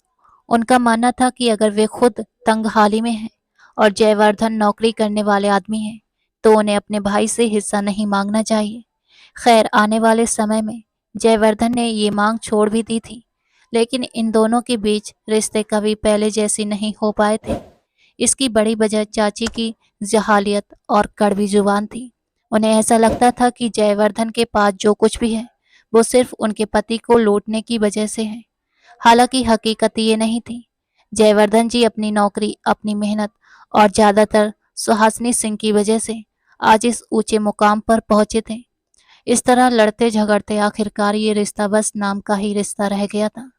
उनका मानना था कि अगर वे खुद तंगहाली में हैं और जयवर्धन नौकरी करने वाले आदमी हैं, तो उन्हें अपने भाई से हिस्सा नहीं मांगना चाहिए। खैर, आने वाले समय में जयवर्धन ने ये मांग छोड़ भी दी थी, लेकिन इन दोनों के बीच रिश्ते कभी पहले जैसे नहीं हो पाए थे। इसकी बड़ी वजह चाची की जहालियत और कड़वी जुबान थी। उन्हें ऐसा लगता था कि जयवर्धन के पास जो कुछ भी है, वो सिर्फ उनके पति को लूटने की वजह से है। हालांकि हकीकत ये नहीं थी। जयवर्धन जी अपनी नौकरी, अपनी मेहनत और ज्यादातर सुहासिनी सिंह की वजह से आज इस ऊंचे मुकाम पर पहुंचे थे। इस तरह लड़ते झगड़ते आखिरकार ये रिश्ता बस नाम का ही रिश्ता रह गया था।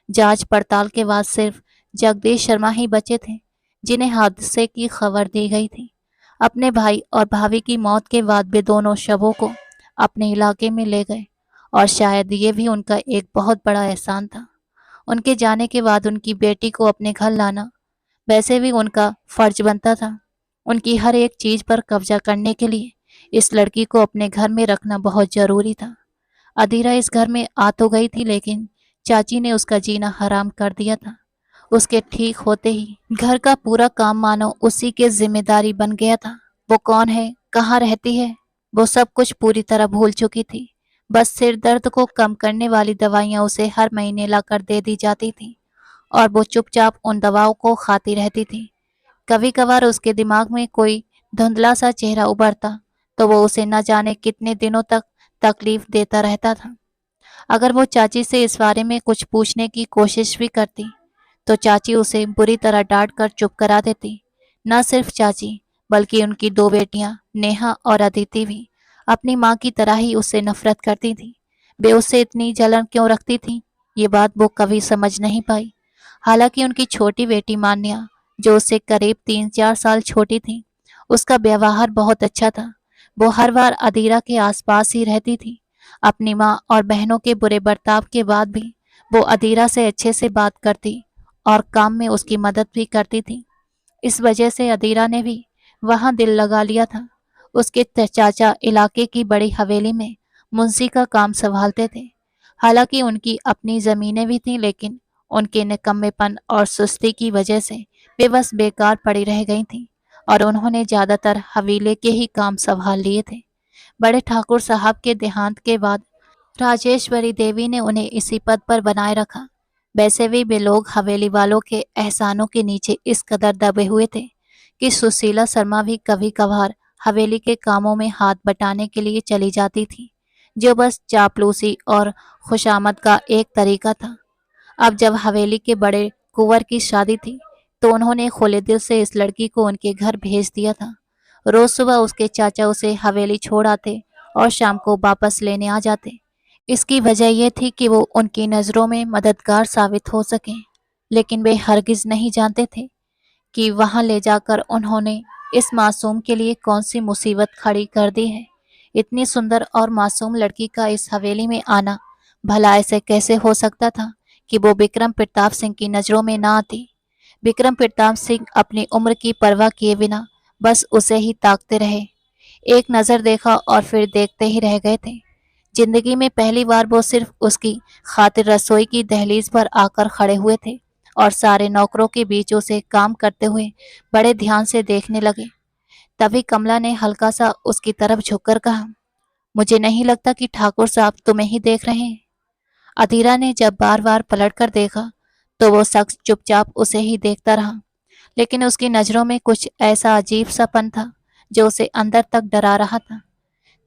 जांच पड़ताल के बाद सिर्फ जगदीश शर्मा ही बचे थे जिन्हें हादसे की खबर दी गई थी। अपने भाई और भाभी की मौत के बाद वे दोनों शवों को अपने इलाके में ले गए, और शायद ये भी उनका एक बहुत बड़ा एहसान था। उनके जाने के बाद उनकी बेटी को अपने घर लाना वैसे भी उनका फर्ज बनता था। उनकी हर एक चीज पर कब्जा करने के लिए इस लड़की को अपने घर में रखना बहुत जरूरी था। अधीरा इस घर में आ तो गई थी, लेकिन चाची ने उसका जीना हराम कर दिया था। उसके ठीक होते ही घर का पूरा काम मानो उसी की जिम्मेदारी बन गया था। वो कौन है, कहाँ रहती है, वो सब कुछ पूरी तरह भूल चुकी थी। बस सिर दर्द को कम करने वाली दवाइयां उसे हर महीने लाकर दे दी जाती थी, और वो चुपचाप उन दवाओं को खाती रहती थी। कभी कभार उसके दिमाग में कोई धुंधला सा चेहरा उभरता, तो वो उसे न जाने कितने दिनों तक तकलीफ देता रहता था। अगर वो चाची से इस बारे में कुछ पूछने की कोशिश भी करती, तो चाची उसे बुरी तरह डांट कर चुप करा देती। न सिर्फ चाची, बल्कि उनकी 2 बेटियां नेहा और अदिति भी अपनी माँ की तरह ही उससे नफरत करती थी। वे उससे इतनी जलन क्यों रखती थी, ये बात वो कभी समझ नहीं पाई। हालांकि उनकी छोटी बेटी मान्या, जो उससे करीब 3-4 साल छोटी थी, उसका व्यवहार बहुत अच्छा था। वो हर बार अदीरा के आसपास ही रहती थी। अपनी माँ और बहनों के बुरे बर्ताव के बाद भी वो अदीरा से अच्छे से बात करती और काम में उसकी मदद भी करती थी। इस वजह से अदीरा ने भी वहां दिल लगा लिया था। उसके चाचा इलाके की बड़ी हवेली में मुंशी का काम संभालते थे। हालांकि उनकी अपनी जमीनें भी थीं, लेकिन उनके निकम्मेपन और सुस्ती की वजह से वे बस बेकार पड़ी रह गई थीं, और उन्होंने ज्यादातर हवेली के ही काम संभाल लिए थे। बड़े ठाकुर साहब के देहांत के बाद राजेश्वरी देवी ने उन्हें इसी पद पर बनाए रखा। वैसे भी वे लोग हवेली वालों के एहसानों के नीचे इस कदर दबे हुए थे कि सुशीला शर्मा भी कभी कभार हवेली के कामों में हाथ बटाने के लिए चली जाती थी, जो बस चापलूसी और खुशामद का एक तरीका था। अब जब हवेली के बड़े कुंवर की शादी थी, तो उन्होंने खुले दिल से इस लड़की को उनके घर भेज दिया था। रोज सुबह उसके चाचा उसे हवेली छोड़ आते और शाम को वापस लेने आ जाते। इसकी वजह यह थी कि वो उनकी नज़रों में मददगार साबित हो सके, लेकिन वे हरगिज नहीं जानते थे कि वहां ले जाकर उन्होंने इस मासूम के लिए कौन सी मुसीबत खड़ी कर दी है। इतनी सुंदर और मासूम लड़की का इस हवेली में आना भला ऐसे कैसे हो सकता था कि वो विक्रम प्रताप सिंह की नज़रों में ना आती। विक्रम प्रताप सिंह अपनी उम्र की परवाह किए बिना बस उसे ही ताकते रहे। एक नज़र देखा और फिर देखते ही रह गए थे। जिंदगी में पहली बार वो सिर्फ उसकी खातिर रसोई की दहलीज पर आकर खड़े हुए थे, और सारे नौकरों के बीच उसे काम करते हुए बड़े ध्यान से देखने लगे। तभी कमला ने हल्का सा उसकी तरफ झुककर कहा, मुझे नहीं लगता कि ठाकुर साहब तुम्हें ही देख रहे हैं। अधीरा ने जब बार बार पलट कर देखा, तो वो शख्स चुपचाप उसे ही देखता रहा। लेकिन उसकी नज़रों में कुछ ऐसा अजीब सपन था जो उसे अंदर तक डरा रहा था।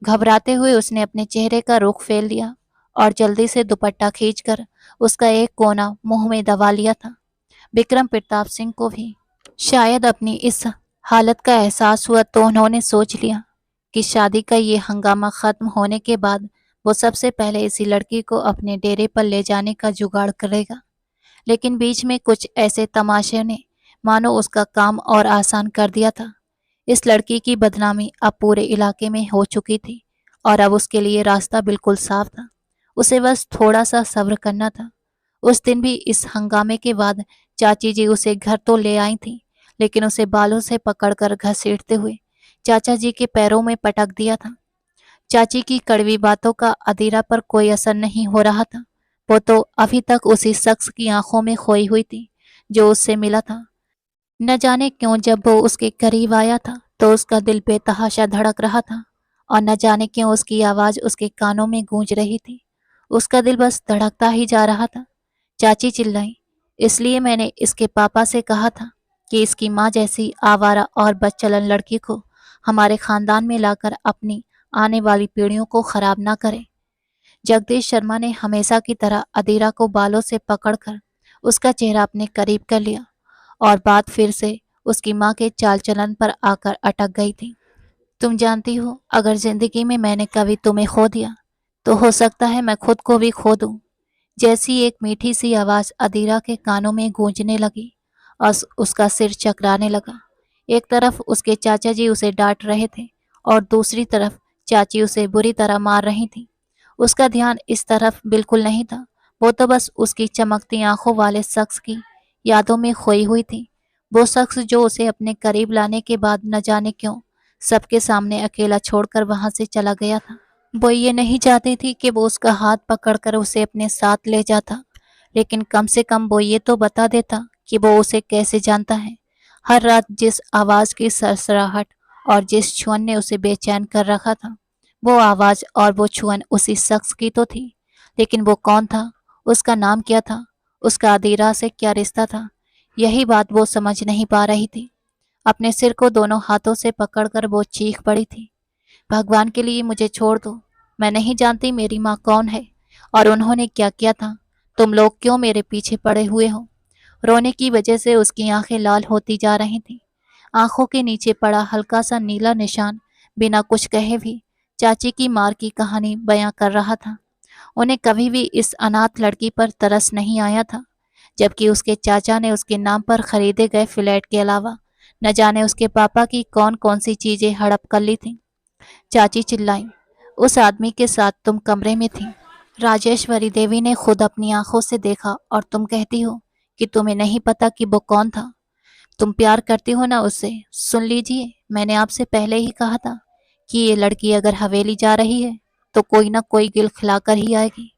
घबराते हुए उसने अपने चेहरे का रुख फेर लिया और जल्दी से दुपट्टा खींचकर उसका एक कोना मुंह में दबा लिया था। विक्रम प्रताप सिंह को भी शायद अपनी इस हालत का एहसास हुआ, तो उन्होंने सोच लिया कि शादी का ये हंगामा खत्म होने के बाद वो सबसे पहले इसी लड़की को अपने डेरे पर ले जाने का जुगाड़ करेगा। लेकिन बीच में कुछ ऐसे तमाशे ने मानो उसका काम और आसान कर दिया था। इस लड़की की बदनामी अब पूरे इलाके में हो चुकी थी और अब उसके लिए रास्ता बिल्कुल साफ था। उसे बस थोड़ा सा सब्र करना था। उस दिन भी इस हंगामे के बाद चाची जी उसे घर तो ले आई थी, लेकिन उसे बालों से पकड़कर घसीटते हुए चाचा जी के पैरों में पटक दिया था। चाची की कड़वी बातों का अदीरा पर कोई असर नहीं हो रहा था। वो तो अभी तक उसी शख्स की आंखों में खोई हुई थी जो उससे मिला था। न जाने क्यों जब वो उसके करीब आया था तो उसका दिल बेतहाशा धड़क रहा था, और न जाने क्यों उसकी आवाज उसके कानों में गूंज रही थी। उसका दिल बस धड़कता ही जा रहा था। चाची चिल्लाई, इसलिए मैंने इसके पापा से कहा था कि इसकी माँ जैसी आवारा और बदचलन लड़की को हमारे खानदान में लाकर अपनी आने वाली पीढ़ियों को खराब ना करे। जगदीश शर्मा ने हमेशा की तरह अदीरा को बालों से पकड़कर उसका चेहरा अपने करीब कर लिया, और बात फिर से उसकी माँ के चाल चलन पर आकर अटक गई थी। तुम जानती हो, अगर जिंदगी में मैंने कभी तुम्हें खो दिया तो हो सकता है मैं खुद को भी खो दूं। जैसी एक मीठी सी आवाज अदीरा के कानों में गूंजने लगी और उसका सिर चकराने लगा। एक तरफ उसके चाचा जी उसे डांट रहे थे और दूसरी तरफ चाची उसे बुरी तरह मार रही थी। उसका ध्यान इस तरफ बिल्कुल नहीं था। वो तो बस उसकी चमकती आंखों वाले शख्स की यादों में खोई हुई थी। वो शख्स जो उसे अपने करीब लाने के बाद न जाने क्यों सबके सामने अकेला छोड़कर वहां से चला गया था। वो ये नहीं चाहती थी कि वो उसका हाथ पकड़कर उसे अपने साथ ले जाता, लेकिन कम से कम वो ये तो बता देता कि वो उसे कैसे जानता है। हर रात जिस आवाज की सरसराहट और जिस छुअन ने उसे बेचैन कर रखा था, वो आवाज और वो छुअन उसी शख्स की तो थी। लेकिन वो कौन था? उसका नाम क्या था? उसका अदीरा से क्या रिश्ता था? यही बात वो समझ नहीं पा रही थी। अपने सिर को दोनों हाथों से पकड़कर वो चीख पड़ी थी, भगवान के लिए मुझे छोड़ दो। मैं नहीं जानती मेरी माँ कौन है और उन्होंने क्या किया था। तुम लोग क्यों मेरे पीछे पड़े हुए हो? रोने की वजह से उसकी आंखें लाल होती जा रही थीं। आंखों के नीचे पड़ा हल्का सा नीला निशान बिना कुछ कहे भी चाची की मार की कहानी बयां कर रहा था। उन्हें कभी भी इस अनाथ लड़की पर तरस नहीं आया था, जबकि उसके चाचा ने उसके नाम पर खरीदे गए फ्लैट के अलावा न जाने उसके पापा की कौन कौन सी चीजें हड़प कर ली थीं। चाची चिल्लाई, उस आदमी के साथ तुम कमरे में थी। राजेश्वरी देवी ने खुद अपनी आंखों से देखा, और तुम कहती हो कि तुम्हें नहीं पता कि वो कौन था। तुम प्यार करती हो ना उससे। सुन लीजिए, मैंने आपसे पहले ही कहा था कि ये लड़की अगर हवेली जा रही है तो कोई ना कोई गिल खिलाकर ही आएगी।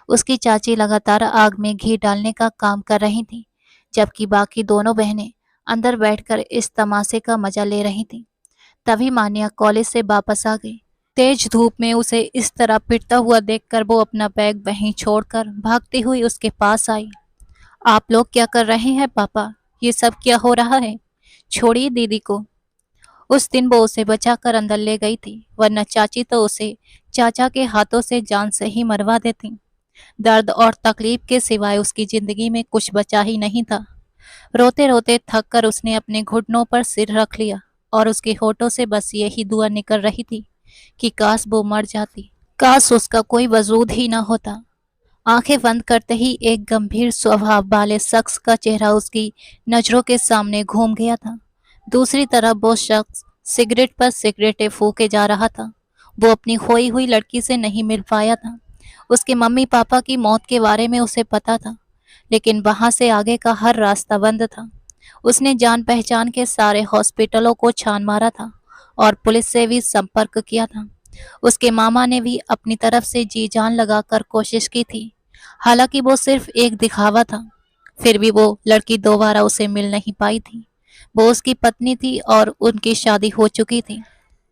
उसकी चाची लगातार आग में घी डालने का काम कर रही थी, जबकि बाकी दोनों बहनें अंदर बैठकर इस तमाशे का मजा ले रही थीं। तभी मान्या कॉलेज से वापस आ गई। तेज धूप में उसे इस तरह पिटता हुआ देखकर वो अपना बैग वहीं छोड़कर भागती हुई उसके पास आई। आप लोग क्या कर रहे हैं पापा? ये सब क्या हो रहा है? छोड़िए दीदी को। उस दिन वो उसे बचाकर अंदर ले गई थी, वरना चाची तो उसे चाचा के हाथों से जान से ही मरवा देती। दर्द और तकलीफ के सिवाय उसकी जिंदगी में कुछ बचा ही नहीं था। रोते रोते थक कर उसने अपने घुटनों पर सिर रख लिया, और उसके होठों से बस यही दुआ निकल रही थी कि काश वो मर जाती, काश उसका कोई वजूद ही ना होता। आंखें बंद करते ही एक गंभीर स्वभाव वाले शख्स का चेहरा उसकी नजरों के सामने घूम गया था। दूसरी तरफ वो शख्स सिगरेट पर सिगरेटें फूके जा रहा था। वो अपनी खोई हुई लड़की से नहीं मिल पाया था। उसके मम्मी पापा की मौत के बारे में उसे पता था, लेकिन वहां से आगे का हर रास्ता बंद था। उसने जान पहचान के सारे हॉस्पिटलों को छान मारा था और पुलिस से भी संपर्क किया था। उसके मामा ने भी अपनी तरफ से जी जान लगाकर कोशिश की थी। हालांकि वो सिर्फ एक दिखावा था। फिर भी वो लड़की दोबारा उसे मिल नहीं पाई थी। वो उसकी पत्नी थी और उनकी शादी हो चुकी थी।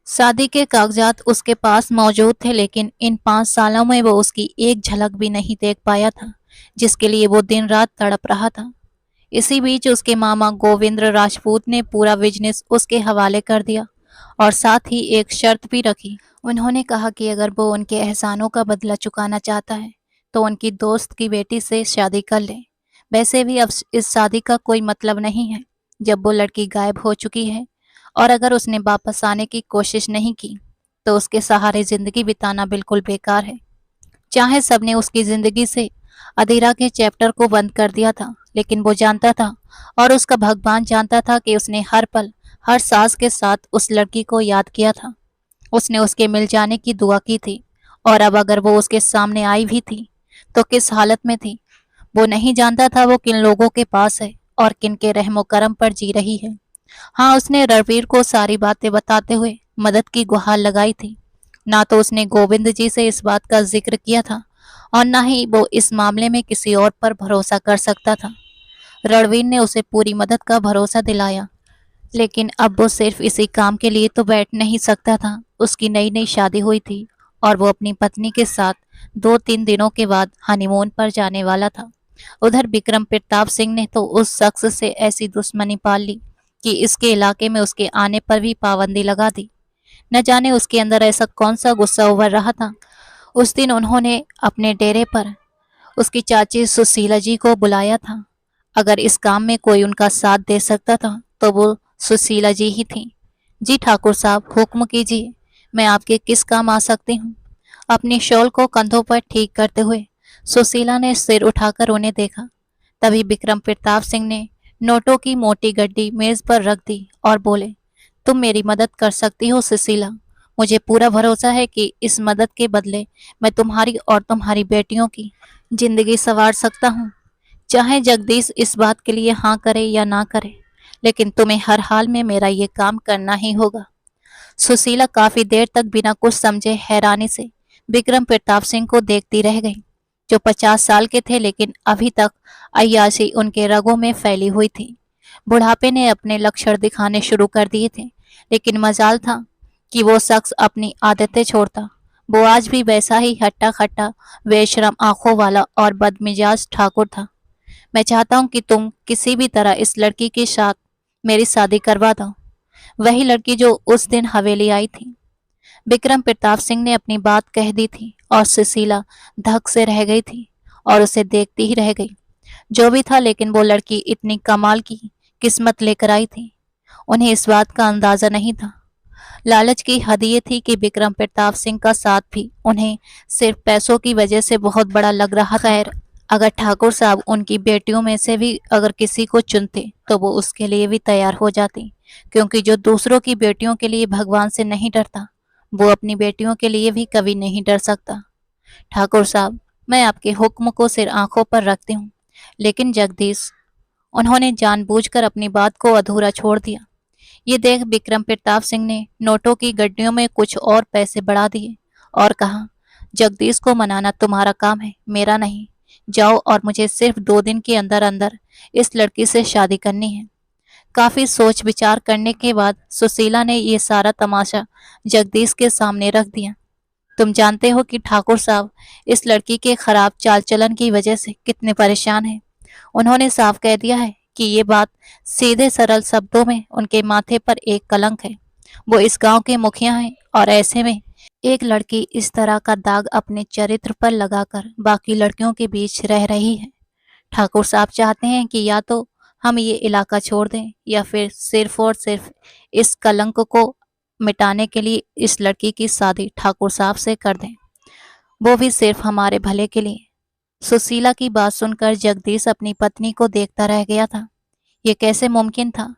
शादी के कागजात उसके पास मौजूद थे, लेकिन इन 5 सालों में वो उसकी एक झलक भी नहीं देख पाया था, जिसके लिए वो दिन रात तड़प रहा था। इसी बीच उसके मामा गोविंद्र राजपूत ने पूरा बिजनेस उसके हवाले कर दिया और साथ ही एक शर्त भी रखी। उन्होंने कहा कि अगर वो उनके एहसानों का बदला चुकाना चाहता है तो उनकी दोस्त की बेटी से शादी कर ले। वैसे भी अब इस शादी का कोई मतलब नहीं है जब वो लड़की गायब हो चुकी है, और अगर उसने वापस आने की कोशिश नहीं की तो उसके सहारे जिंदगी बिताना बिल्कुल बेकार है। चाहे सबने उसकी जिंदगी से अधीरा के चैप्टर को बंद कर दिया था, लेकिन वो जानता था और उसका भगवान जानता था कि उसने हर पल हर सांस के साथ उस लड़की को याद किया था। उसने उसके मिल जाने की दुआ की थी, और अब अगर वो उसके सामने आई भी थी तो किस हालत में थी वो नहीं जानता था। वो किन लोगों के पास है और किन के रहमो करम पर जी रही है। हाँ, उसने रणवीर को सारी बातें बताते हुए मदद की गुहार लगाई थी। ना तो उसने गोविंद जी से इस बात का जिक्र किया था और ना ही वो इस मामले में किसी और पर भरोसा कर सकता था। रणवीर ने उसे पूरी मदद का भरोसा दिलाया, लेकिन अब वो सिर्फ इसी काम के लिए तो बैठ नहीं सकता था। उसकी नई नई शादी हुई थी और वो अपनी पत्नी के साथ 2-3 दिनों के बाद हनीमून पर जाने वाला था। उधर विक्रम प्रताप सिंह ने तो उस शख्स से ऐसी दुश्मनी पाल ली कि इसके इलाके में उसके आने पर भी पाबंदी लगा दी। न जाने उसके अंदर ऐसा कौन सा गुस्सा उभर रहा था। उस दिन उन्होंने अपने डेरे पर उसकी चाची सुशीला जी को बुलाया था। अगर इस काम में कोई उनका साथ दे सकता था तो वो सुशीला जी ही थी। जी ठाकुर साहब, हुक्म कीजिए, मैं आपके किस काम आ सकती हूँ? अपनी शॉल को कंधों पर ठीक करते हुए सुशीला ने सिर उठाकर उन्हें देखा। तभी विक्रम प्रताप सिंह ने नोटों की मोटी गड्डी मेज पर रख दी और बोले, तुम मेरी मदद कर सकती हो सुशीला। मुझे पूरा भरोसा है कि इस मदद के बदले मैं तुम्हारी और तुम्हारी बेटियों की जिंदगी संवार सकता हूँ। चाहे जगदीश इस बात के लिए हाँ करे या ना करे, लेकिन तुम्हें हर हाल में मेरा ये काम करना ही होगा। सुशीला काफी देर तक बिना कुछ समझे हैरानी से विक्रम प्रताप सिंह को देखती रह गई, जो 50 साल के थे लेकिन अभी तक अय्याशी उनके रगों में फैली हुई थी। बुढ़ापे ने अपने लक्षण दिखाने शुरू कर दिए थे, लेकिन मजाल था कि वो शख्स अपनी आदतें छोड़ता। वो आज भी वैसा ही हट्टा खट्टा, बेशरम आंखों वाला और बदमिजाज ठाकुर था। मैं चाहता हूँ कि तुम किसी भी तरह इस लड़की के साथ मेरी शादी करवा दो, वही लड़की जो उस दिन हवेली आई थी। विक्रम प्रताप सिंह ने अपनी बात कह दी थी और सुशीला धक से रह गई थी और उसे देखती ही रह गई। जो भी था, लेकिन वो लड़की इतनी कमाल की किस्मत लेकर आई थी, उन्हें इस बात का अंदाजा नहीं था। लालच की हद ये थी कि विक्रम प्रताप सिंह का साथ भी उन्हें सिर्फ पैसों की वजह से बहुत बड़ा लग रहा। खैर, अगर ठाकुर साहब उनकी बेटियों में से भी अगर किसी को चुनते तो वो उसके लिए भी तैयार हो जाती, क्योंकि जो दूसरों की बेटियों के लिए भगवान से नहीं डरता वो अपनी बेटियों के लिए भी कभी नहीं डर सकता। ठाकुर साहब, मैं आपके हुक्म को सिर आंखों पर रखती हूँ, लेकिन जगदीश। उन्होंने जानबूझकर अपनी बात को अधूरा छोड़ दिया। ये देख विक्रम प्रताप सिंह ने नोटों की गड्डियों में कुछ और पैसे बढ़ा दिए और कहा, जगदीश को मनाना तुम्हारा काम है, मेरा नहीं। जाओ और मुझे सिर्फ 2 दिन के अंदर अंदर इस लड़की से शादी करनी है। काफी सोच विचार करने के बाद सुशीला ने ये सारा तमाशा जगदीश के सामने रख दिया। तुम जानते हो कि ठाकुर साहब इस लड़की के खराब चाल चलन की वजह से कितने परेशान हैं। उन्होंने साफ कह दिया है कि ये बात सीधे सरल शब्दों में उनके माथे पर एक कलंक है। वो इस गांव के मुखिया हैं और ऐसे में एक लड़की इस तरह का दाग अपने चरित्र पर लगाकर बाकी लड़कियों के बीच रह रही है। ठाकुर साहब चाहते हैं कि या तो हम ये इलाका छोड़ दें या फिर सिर्फ और सिर्फ इस कलंक को मिटाने के लिए इस लड़की की शादी ठाकुर साहब से कर दें, वो भी सिर्फ हमारे भले के लिए। सुशीला की बात सुनकर जगदीश अपनी पत्नी को देखता रह गया था। ये कैसे मुमकिन था?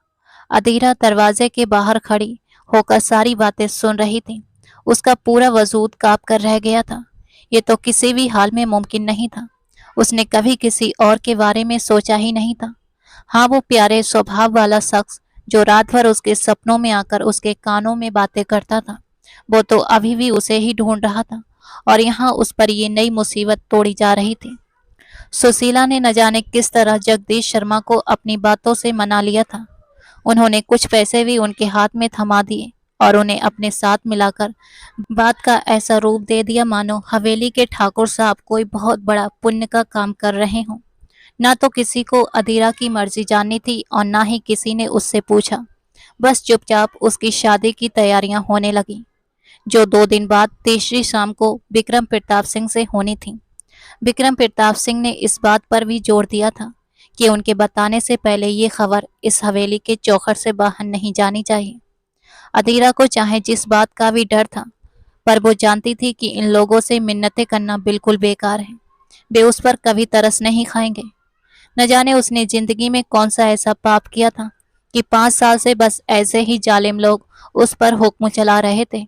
अधीरा दरवाजे के बाहर खड़ी होकर सारी बातें सुन रही थी। उसका पूरा वजूद कांप कर रह गया था। ये तो किसी भी हाल में मुमकिन नहीं था। उसने कभी किसी और के बारे में सोचा ही नहीं था। हाँ, वो प्यारे स्वभाव वाला शख्स जो रात भर उसके सपनों में आकर उसके कानों में बातें करता था, वो तो अभी भी उसे ही ढूंढ रहा था और यहाँ उस पर ये नई मुसीबत तोड़ी जा रही थी। सुशीला ने न जाने किस तरह जगदीश शर्मा को अपनी बातों से मना लिया था। उन्होंने कुछ पैसे भी उनके हाथ में थमा दिए और उन्हें अपने साथ मिलाकर बात का ऐसा रूप दे दिया मानो हवेली के ठाकुर साहब कोई बहुत बड़ा पुण्य का काम कर रहे हों। ना तो किसी को अदीरा की मर्जी जाननी थी और ना ही किसी ने उससे पूछा। बस चुपचाप उसकी शादी की तैयारियां होने लगी, जो 2 दिन बाद तीसरी शाम को विक्रम प्रताप सिंह से होनी थी। विक्रम प्रताप सिंह ने इस बात पर भी जोर दिया था कि उनके बताने से पहले ये खबर इस हवेली के चौखट से बाहर नहीं जानी चाहिए। अदीरा को चाहे जिस बात का भी डर था, पर वो जानती थी कि इन लोगों से मिन्नतें करना बिल्कुल बेकार है। वे उस पर कभी तरस नहीं खाएंगे। न जाने उसने जिंदगी में कौन सा ऐसा पाप किया था कि 5 साल से बस ऐसे ही जालिम लोग उस पर हुक्म चला रहे थे।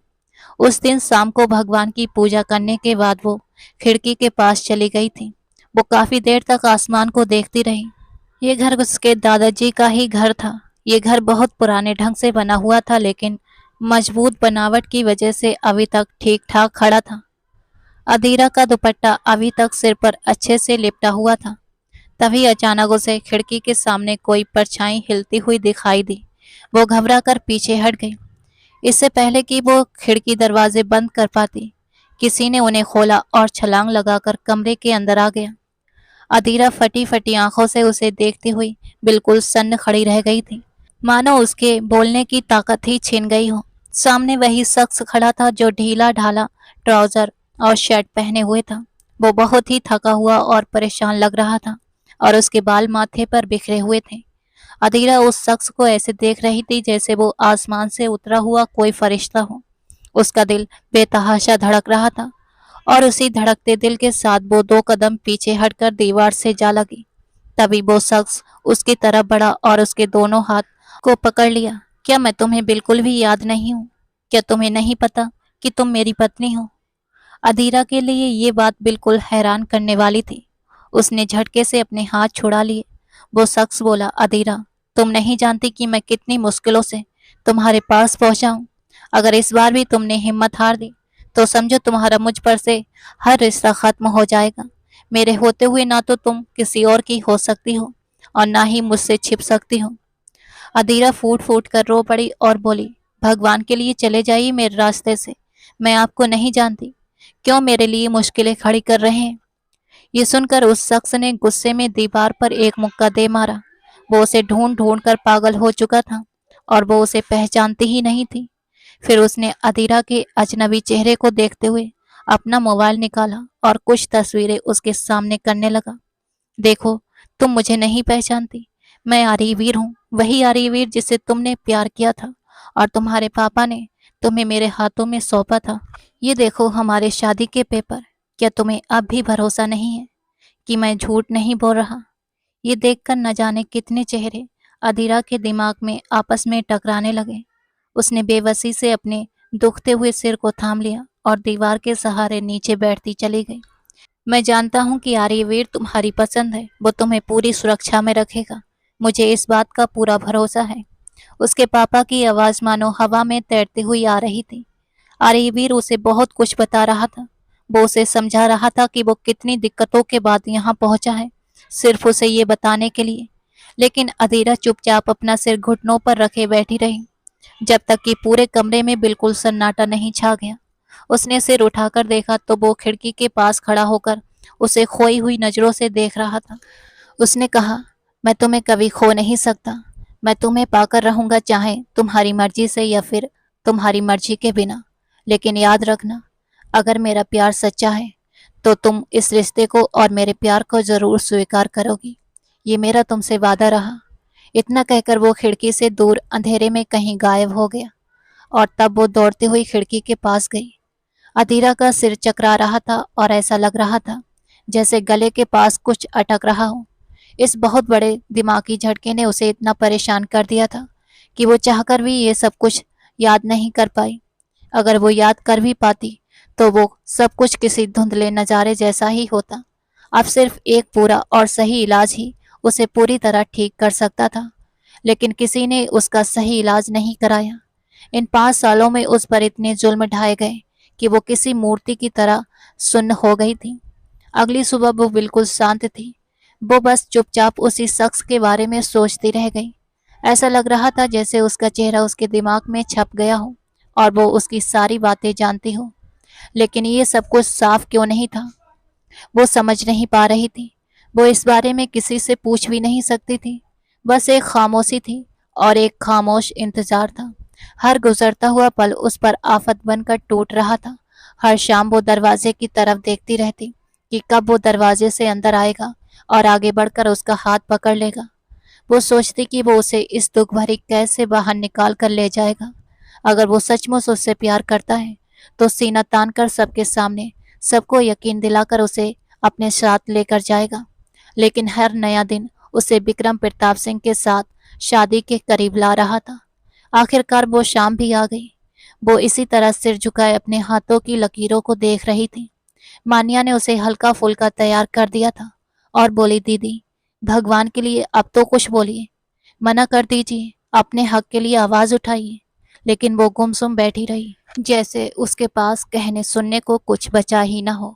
उस दिन शाम को भगवान की पूजा करने के बाद वो खिड़की के पास चली गई थी। वो काफी देर तक आसमान को देखती रही। ये घर उसके दादाजी का ही घर था। ये घर बहुत पुराने ढंग से बना हुआ था, लेकिन मजबूत बनावट की वजह से अभी तक ठीक ठाक खड़ा था। अदीरा का दुपट्टा अभी तक सिर पर अच्छे से लिपटा हुआ था। तभी अचानक उसे खिड़की के सामने कोई परछाई हिलती हुई दिखाई दी। वो घबरा कर पीछे हट गई। इससे पहले कि वो खिड़की दरवाजे बंद कर पाती, किसी ने उन्हें खोला और छलांग लगाकर कमरे के अंदर आ गया। अदीरा फटी फटी आंखों से उसे देखती हुई बिल्कुल सन्न खड़ी रह गई थी, मानो उसके बोलने की ताकत ही छिन गई हो। सामने वही शख्स खड़ा था जो ढीला ढाला ट्राउजर और शर्ट पहने हुए था। वो बहुत ही थका हुआ और परेशान लग रहा था और उसके बाल माथे पर बिखरे हुए थे। अदीरा उस शख्स को ऐसे देख रही थी जैसे वो आसमान से उतरा हुआ कोई फरिश्ता हो। उसका दिल बेतहाशा धड़क रहा था और उसी धड़कते दिल के साथ वो 2 कदम पीछे हटकर दीवार से जा लगी। तभी वो शख्स उसकी तरफ बढ़ा और उसके दोनों हाथ को पकड़ लिया। क्या मैं तुम्हें बिल्कुल भी याद नहीं हूँ? क्या तुम्हें नहीं पता कि तुम मेरी पत्नी हो? अदीरा के लिए ये बात बिल्कुल हैरान करने वाली थी। उसने झटके से अपने हाथ छुड़ा लिए। वो शख्स बोला, अदीरा, तुम नहीं जानती कि मैं कितनी मुश्किलों से तुम्हारे पास पहुंचा हूं। अगर इस बार भी तुमने हिम्मत हार दी तो समझो तुम्हारा मुझ पर से हर रिश्ता खत्म हो जाएगा। मेरे होते हुए ना तो तुम किसी और की हो सकती हो और ना ही मुझसे छिप सकती हो। अदीरा फूट फूट कर रो पड़ी और बोली, भगवान के लिए चले जाइए मेरे रास्ते से। मैं आपको नहीं जानती। क्यों मेरे लिए मुश्किलें खड़ी कर रहे हैं? ये सुनकर उस शख्स ने गुस्से में दीवार पर एक मुक्का दे मारा। वो उसे ढूंढ ढूंढ कर पागल हो चुका था और वो उसे पहचानती ही नहीं थी। फिर उसने अदीरा के अजनबी चेहरे को देखते हुए अपना मोबाइल निकाला और कुछ तस्वीरें उसके सामने करने लगा। देखो, तुम मुझे नहीं पहचानती। मैं आर्यवीर हूँ, वही आर्यवीर जिससे तुमने प्यार किया था और तुम्हारे पापा ने तुम्हें मेरे हाथों में सौंपा था। ये देखो हमारे शादी के पेपर। क्या तुम्हें अब भी भरोसा नहीं है कि मैं झूठ नहीं बोल रहा? ये देखकर न जाने कितने चेहरे अदीरा के दिमाग में आपस में टकराने लगे। उसने बेबसी से अपने दुखते हुए सिर को थाम लिया और दीवार के सहारे नीचे बैठती चली गई। मैं जानता हूँ कि आर्यवीर तुम्हारी पसंद है, वो तुम्हें पूरी सुरक्षा में रखेगा। मुझे इस बात का पूरा भरोसा है। उसके पापा की आवाज मानो हवा में तैरती हुई आ रही थी। आर्यवीर उसे बहुत कुछ बता रहा था। वो उसे समझा रहा था कि वो कितनी दिक्कतों के बाद यहाँ पहुंचा है, सिर्फ उसे ये बताने के लिए। लेकिन अदीरा चुपचाप अपना सिर घुटनों पर रखे बैठी रही, जब तक कि पूरे कमरे में बिल्कुल सन्नाटा नहीं छा गया। उसने सिर उठाकर देखा तो वो खिड़की के पास खड़ा होकर उसे खोई हुई नजरों से देख रहा था। उसने कहा, मैं तुम्हें कभी खो नहीं सकता। मैं तुम्हें पाकर रहूंगा, चाहे तुम्हारी मर्जी से या फिर तुम्हारी मर्जी के बिना। लेकिन याद रखना, अगर मेरा प्यार सच्चा है तो तुम इस रिश्ते को और मेरे प्यार को जरूर स्वीकार करोगी। ये मेरा तुमसे वादा रहा। इतना कहकर वो खिड़की से दूर अंधेरे में कहीं गायब हो गया और तब वो दौड़ती हुई खिड़की के पास गई। अधीरा का सिर चकरा रहा था और ऐसा लग रहा था जैसे गले के पास कुछ अटक रहा हो। इस बहुत बड़े दिमागी झटके ने उसे इतना परेशान कर दिया था कि वो चाहकर भी ये सब कुछ याद नहीं कर पाई। अगर वो याद कर भी पाती तो वो सब कुछ किसी धुंधले नज़ारे जैसा ही होता। अब सिर्फ एक पूरा और सही इलाज ही उसे पूरी तरह ठीक कर सकता था, लेकिन किसी ने उसका सही इलाज नहीं कराया। इन 5 सालों में उस पर इतने जुल्म ढाए गए कि वो किसी मूर्ति की तरह सुन्न हो गई थी। अगली सुबह वो बिल्कुल शांत थी। वो बस चुपचाप उसी शख्स के बारे में सोचती रह गई। ऐसा लग रहा था जैसे उसका चेहरा उसके दिमाग में छप गया हो और वो उसकी सारी बातें जानती हो। लेकिन ये सब कुछ साफ क्यों नहीं था, वो समझ नहीं पा रही थी। वो इस बारे में किसी से पूछ भी नहीं सकती थी। बस एक खामोशी थी और एक खामोश इंतजार था। हर गुजरता हुआ पल उस पर आफत बनकर टूट रहा था। हर शाम वो दरवाजे की तरफ देखती रहती कि कब वो दरवाजे से अंदर आएगा और आगे बढ़कर उसका हाथ पकड़ लेगा। वो सोचती कि वो उसे इस दुख भरी कैद से बाहर निकाल कर ले जाएगा। अगर वो सचमुच उससे प्यार करता है तो सीना तान कर सबके सामने सबको यकीन दिलाकर उसे अपने साथ लेकर जाएगा। लेकिन हर नया दिन उसे विक्रम प्रताप सिंह के साथ शादी के करीब ला रहा था। आखिरकार वो शाम भी आ गई। वो इसी तरह सिर झुकाए अपने हाथों की लकीरों को देख रही थी। मान्या ने उसे हल्का फुल्का तैयार कर दिया था और बोली, दीदी भगवान के लिए अब तो कुछ बोलिए, मना कर दीजिए, अपने हक के लिए आवाज उठाइए। लेकिन वो गुमसुम बैठी रही, जैसे उसके पास कहने सुनने को कुछ बचा ही न हो।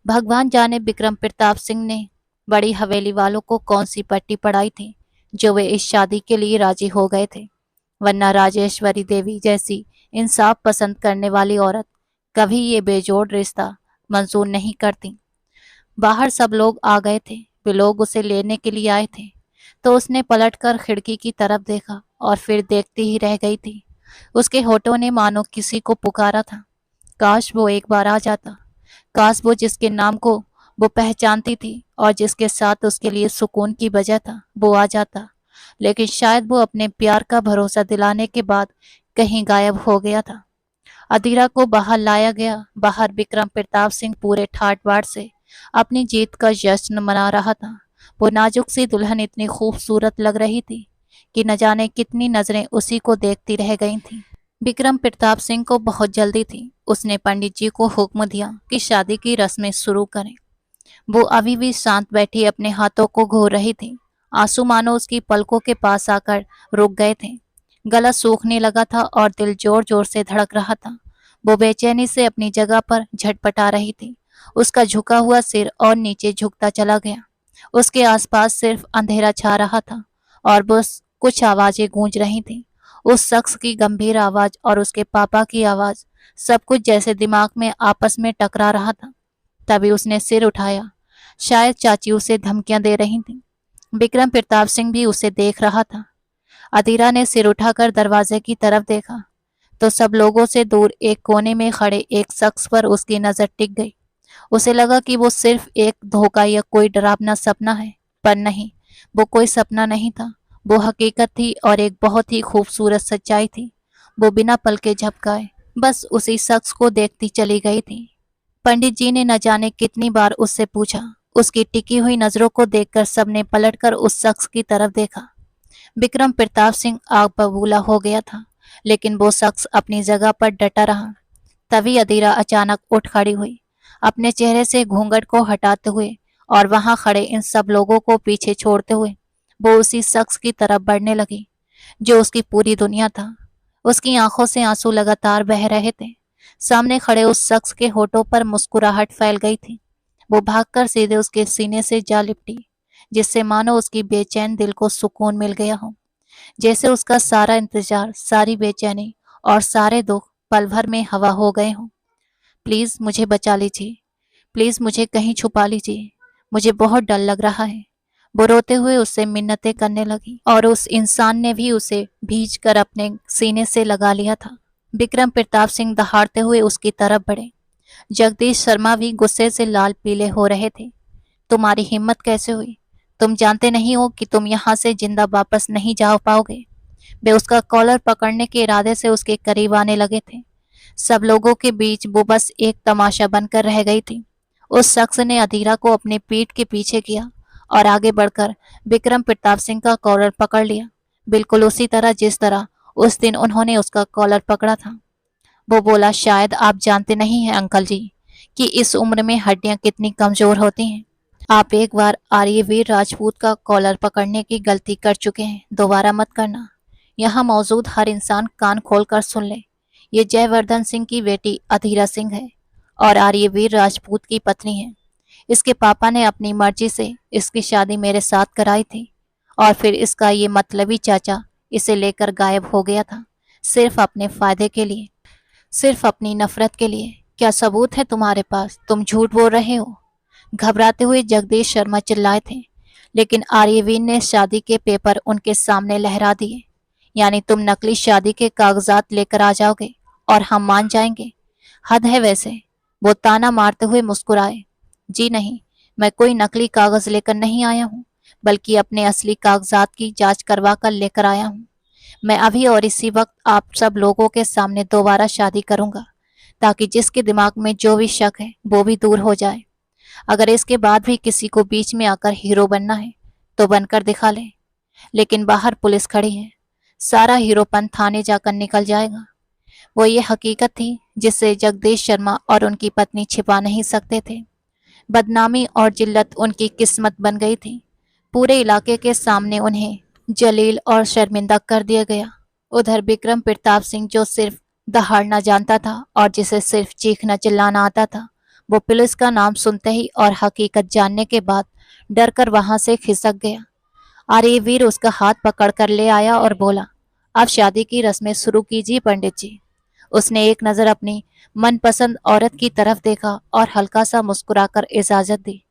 भगवान जाने विक्रम प्रताप सिंह ने बड़ी हवेली वालों को कौन सी पट्टी पढ़ाई थी जो वे इस शादी के लिए राजी हो गए थे। वरना राजेश्वरी देवी जैसी इंसाफ पसंद करने वाली औरत कभी ये बेजोड़ रिश्ता मंजूर नहीं करती। बाहर सब लोग आ गए थे। वे लोग उसे लेने के लिए आए थे। तो उसने पलटकर खिड़की की तरफ देखा और फिर देखती ही रह गई थी। उसके होठों ने मानो किसी को पुकारा था। काश वो एक बार आ जाता। काश वो जिसके नाम को वो पहचानती थी और जिसके साथ उसके लिए सुकून की वजह था वो आ जाता। लेकिन शायद वो अपने प्यार का भरोसा दिलाने के बाद कहीं गायब हो गया था। अधीरा को बाहर लाया गया। बाहर विक्रम प्रताप सिंह पूरे ठाट बाट से अपनी जीत का जश्न मना रहा था। वो नाजुक सी दुल्हन इतनी खूबसूरत लग रही थी कि न जाने कितनी नजरें उसी को देखती रह गई थीं। विक्रम प्रताप सिंह को बहुत जल्दी थी। उसने पंडित जी को हुक्म दिया कि शादी की रस्में शुरू करें। वो अभी भी शांत बैठी अपने हाथों को घो रही थी। आंसू मानो उसकी पलकों के पास आकर रुक गए थे। गला सूखने लगा था और दिल जोर जोर से धड़क रहा था। वो बेचैनी से अपनी जगह पर झटपटा रही थी। उसका झुका हुआ सिर और नीचे झुकता चला गया। उसके आसपास सिर्फ अंधेरा छा रहा था और बस कुछ आवाजें गूंज रही थीं। उस शख्स की गंभीर आवाज और उसके पापा की आवाज, सब कुछ जैसे दिमाग में आपस में टकरा रहा था। तभी उसने सिर उठाया। शायद चाची उसे धमकियां दे रही थी। विक्रम प्रताप सिंह भी उसे देख रहा था। अधीरा ने सिर उठाकर दरवाजे की तरफ देखा तो सब लोगों से दूर एक कोने में खड़े एक शख्स पर उसकी नजर टिक गई। उसे लगा कि वो सिर्फ एक धोखा या कोई डरावना सपना है, पर नहीं, वो कोई सपना नहीं था। वो हकीकत थी और एक बहुत ही खूबसूरत सच्चाई थी। वो बिना पलके झपकाए बस उसी शख्स को देखती चली गई थी। पंडित जी ने न जाने कितनी बार उससे पूछा। उसकी टिकी हुई नजरों को देखकर सबने पलटकर उस शख्स की तरफ देखा। विक्रम प्रताप सिंह आग बबूला हो गया था, लेकिन वो शख्स अपनी जगह पर डटा रहा। तभी अधीरा अचानक उठ खड़ी हुई, अपने चेहरे से घूंघट को हटाते हुए और वहां खड़े इन सब लोगों को पीछे छोड़ते हुए वो उसी शख्स की तरफ बढ़ने लगी जो उसकी पूरी दुनिया था। उसकी आंखों से आंसू लगातार बह रहे थे। सामने खड़े उस शख्स के होठों पर मुस्कुराहट फैल गई थी। वो भागकर सीधे उसके सीने से जा लिपटी, जिससे मानो उसकी बेचैन दिल को सुकून मिल गया हो। जैसे उसका सारा इंतजार, सारी बेचैनी और सारे दुख पल भर में हवा हो गए हों। प्लीज मुझे बचा लीजिए, प्लीज मुझे कहीं छुपा लीजिए, मुझे बहुत डर लग रहा है। वो रोते हुए उससे मिन्नतें करने लगी और उस इंसान ने भी उसे भींच कर अपने सीने से लगा लिया था। विक्रम प्रताप सिंह दहाड़ते हुए उसकी तरफ बढ़े। जगदीश शर्मा भी गुस्से से लाल पीले हो रहे थे। तुम्हारी हिम्मत कैसे हुई? तुम जानते नहीं हो कि तुम यहाँ से जिंदा वापस नहीं जा पाओगे। वे उसका कॉलर पकड़ने के इरादे से उसके करीब आने लगे थे। सब लोगों के बीच वो बस एक तमाशा बनकर रह गई थी। उस शख्स ने अधीरा को अपने पीठ के पीछे किया और आगे बढ़कर विक्रम प्रताप सिंह का कॉलर पकड़ लिया, बिल्कुल उसी तरह जिस तरह उस दिन उन्होंने उसका कॉलर पकड़ा था। वो बोला, शायद आप जानते नहीं हैं अंकल जी कि इस उम्र में हड्डियां कितनी कमजोर होती हैं। आप एक बार आर्यवीर राजपूत का कॉलर पकड़ने की गलती कर चुके हैं, दोबारा मत करना। यहाँ मौजूद हर इंसान कान खोलकर सुन ले। ये जयवर्धन सिंह की बेटी अधीरा सिंह है और आर्यवीर राजपूत की पत्नी है। इसके पापा ने अपनी मर्जी से इसकी शादी मेरे साथ कराई थी और फिर इसका ये मतलबी चाचा इसे लेकर गायब हो गया था, सिर्फ अपने फायदे के लिए, सिर्फ अपनी नफरत के लिए। क्या सबूत है तुम्हारे पास? तुम झूठ बोल रहे हो। घबराते हुए जगदीश शर्मा चिल्लाए थे, लेकिन आर्यवीन ने शादी के पेपर उनके सामने लहरा दिए। यानी तुम नकली शादी के कागजात लेकर आ जाओगे और हम मान जाएंगे? हद है वैसे। वो ताना मारते हुए मुस्कुराए। जी नहीं, मैं कोई नकली कागज लेकर नहीं आया हूँ, बल्कि अपने असली कागजात की जांच करवा कर लेकर आया हूँ। मैं अभी और इसी वक्त आप सब लोगों के सामने दोबारा शादी करूंगा, ताकि जिसके दिमाग में जो भी शक है वो भी दूर हो जाए। अगर इसके बाद भी किसी को बीच में आकर हीरो बनना है तो बनकर दिखा ले, लेकिन बाहर पुलिस खड़ी है, सारा हीरोपन थाने जाकर निकल जाएगा। वो ये हकीकत थी जिसे जगदीश शर्मा और उनकी पत्नी छिपा नहीं सकते थे। बदनामी और जिल्लत उनकी किस्मत बन गई थी। पूरे इलाके के सामने उन्हें जलील और शर्मिंदा कर दिया गया। उधर विक्रम प्रताप सिंह, जो सिर्फ दहाड़ना जानता था और जिसे सिर्फ चीखना चिल्लाना आता था, वो पुलिस का नाम सुनते ही और हकीकत जानने के बाद डर कर वहां से खिसक गया। आर्यवीर उसका हाथ पकड़कर ले आया और बोला, अब शादी की रस्में शुरू कीजिए पंडित जी। उसने एक नजर अपनी मनपसंद औरत की तरफ देखा और हल्का सा मुस्कुराकर इजाजत दी।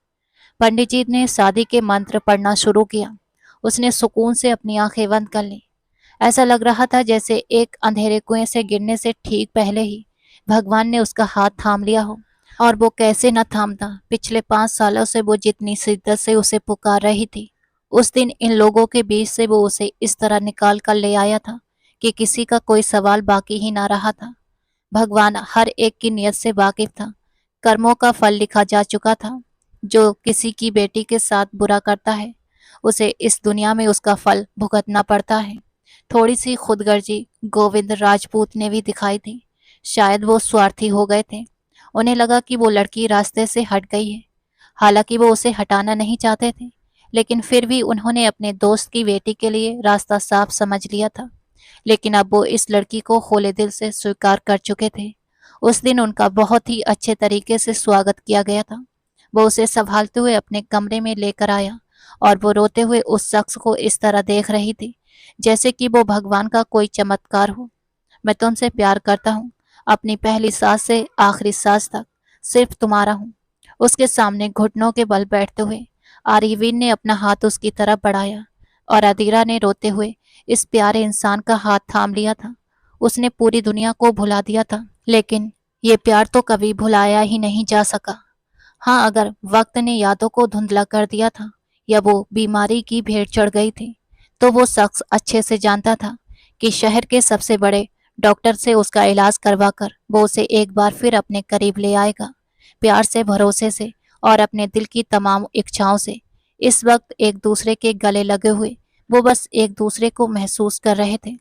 पंडित जी ने शादी के मंत्र पढ़ना शुरू किया। उसने सुकून से अपनी आंखें बंद कर ली। ऐसा लग रहा था जैसे एक अंधेरे कुएं से गिरने से ठीक पहले ही भगवान ने उसका हाथ थाम लिया हो। और वो कैसे न थामता। पिछले 5 सालों से वो जितनी शिद्दत से उसे पुकार रही थी, उस दिन इन लोगों के बीच से वो उसे इस तरह निकाल कर ले आया था कि किसी का कोई सवाल बाकी ही ना रहा था। भगवान हर एक की नियत से वाकिफ था। कर्मों का फल लिखा जा चुका था। जो किसी की बेटी के साथ बुरा करता है, उसे इस दुनिया में उसका फल भुगतना पड़ता है। थोड़ी सी खुदगर्जी गोविंद राजपूत ने भी दिखाई थी। शायद वो स्वार्थी हो गए थे। उन्हें लगा कि वो लड़की रास्ते से हट गई है। हालांकि वो उसे हटाना नहीं चाहते थे, लेकिन फिर भी उन्होंने अपने दोस्त की बेटी के लिए रास्ता साफ समझ लिया था। लेकिन अब वो इस लड़की को खोले दिल से स्वीकार कर चुके थे। उस दिन उनका बहुत ही अच्छे तरीके से स्वागत किया गया था। वो उसे संभालते हुए अपने कमरे में लेकर आया और वो रोते हुए उस शख्स को इस तरह देख रही थी जैसे कि वो भगवान का कोई चमत्कार हो। मैं तुमसे प्यार करता हूँ, अपनी पहली सांस से आखिरी सांस तक सिर्फ तुम्हारा हूँ। उसके सामने घुटनों के बल बैठते हुए आर्यवीन ने अपना हाथ उसकी तरफ बढ़ाया और अदीरा ने रोते हुए इस प्यारे इंसान का हाथ थाम लिया था। उसने पूरी दुनिया को भुला दिया था, लेकिन ये प्यार तो कभी भुलाया ही नहीं जा सका। हाँ, अगर वक्त ने यादों को धुंधला कर दिया था या वो बीमारी की भेंट चढ़ गई थी, तो वो शख्स अच्छे से जानता था कि शहर के सबसे बड़े डॉक्टर से उसका इलाज करवाकर वो उसे एक बार फिर अपने करीब ले आएगा। प्यार से, भरोसे से और अपने दिल की तमाम इच्छाओं से। इस वक्त एक दूसरे के गले लगे हुए वो बस एक दूसरे को महसूस कर रहे थे।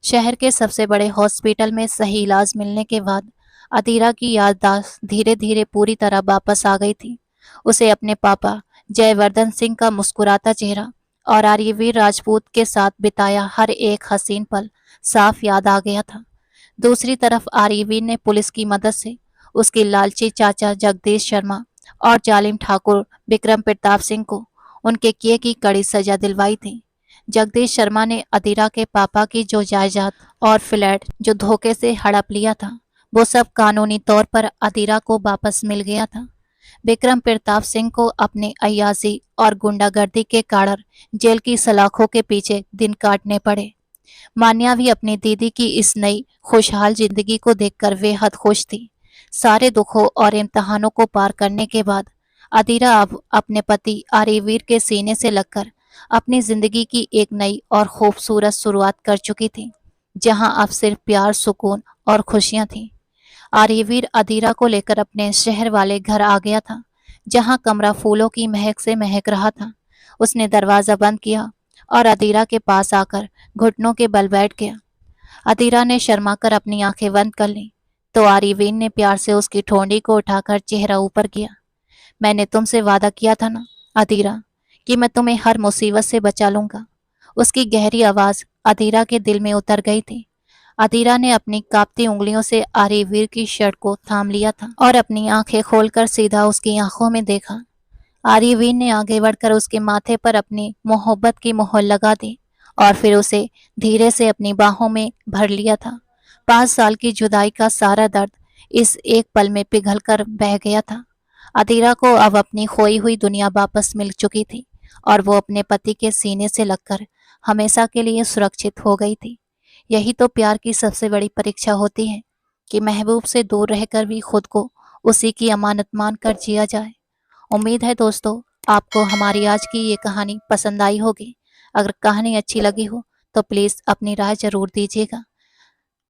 शहर के सबसे बड़े हॉस्पिटल में सही इलाज मिलने के बाद अदीरा की याददाश्त धीरे धीरे पूरी तरह वापस आ गई थी। उसे अपने पापा जयवर्धन सिंह का मुस्कुराता चेहरा और आर्यवीर राजपूत के साथ बिताया हर एक हसीन पल साफ याद आ गया था। दूसरी तरफ आर्यवीर ने पुलिस की मदद से उसके लालची चाचा जगदीश शर्मा और जालिम ठाकुर विक्रम प्रताप सिंह को उनके किए की कड़ी सजा दिलवाई थी। जगदीश शर्मा ने अदीरा के पापा की जो जायदाद और फ्लैट जो धोखे से हड़प लिया था, वो सब कानूनी तौर पर अदीरा को वापस मिल गया था। विक्रम प्रताप सिंह को अपने अय्याशी और गुंडागर्दी के कारण जेल की सलाखों के पीछे दिन काटने पड़े। मान्या भी अपनी दीदी की इस नई खुशहाल जिंदगी को देखकर बेहद खुश थी। सारे दुखों और इम्तहानों को पार करने के बाद अदीरा अब अपने पति आर्यवीर के सीने से लगकर अपनी जिंदगी की एक नई और खूबसूरत शुरुआत कर चुकी थी, जहां अब सिर्फ प्यार, सुकून और खुशियां थीं। आर्यवीर अदीरा को लेकर अपने शहर वाले घर आ गया था, जहां कमरा फूलों की महक से महक रहा था। उसने दरवाजा बंद किया और अदीरा के पास आकर घुटनों के बल बैठ गया। अदीरा ने शर्माकर अपनी आंखें बंद कर लीं, तो आर्यवीर ने प्यार से उसकी ठोड़ी को उठाकर चेहरा ऊपर किया। मैंने तुमसे वादा किया था ना अदीरा, कि मैं तुम्हें हर मुसीबत से बचा लूंगा। उसकी गहरी आवाज अदीरा के दिल में उतर गई थी। अदीरा ने अपनी कांपती उंगलियों से आर्यवीर की शर्ट को थाम लिया था और अपनी आंखें खोलकर सीधा उसकी आंखों में देखा। आर्यवीर ने आगे बढ़कर उसके माथे पर अपनी मोहब्बत की मोहर लगा दी और फिर उसे धीरे से अपनी बाहों में भर लिया था। 5 साल की जुदाई का सारा दर्द इस एक पल में पिघल कर बह गया था। अदीरा को अब अपनी खोई हुई दुनिया वापस मिल चुकी थी और वो अपने पति के सीने से लगकर हमेशा के लिए सुरक्षित हो गई थी। यही तो प्यार की सबसे बड़ी परीक्षा होती है कि महबूब से दूर रहकर भी खुद को उसी की अमानत मानकर जिया जाए। उम्मीद है दोस्तों आपको हमारी आज की ये कहानी पसंद आई होगी। अगर कहानी अच्छी लगी हो तो प्लीज़ अपनी राय ज़रूर दीजिएगा।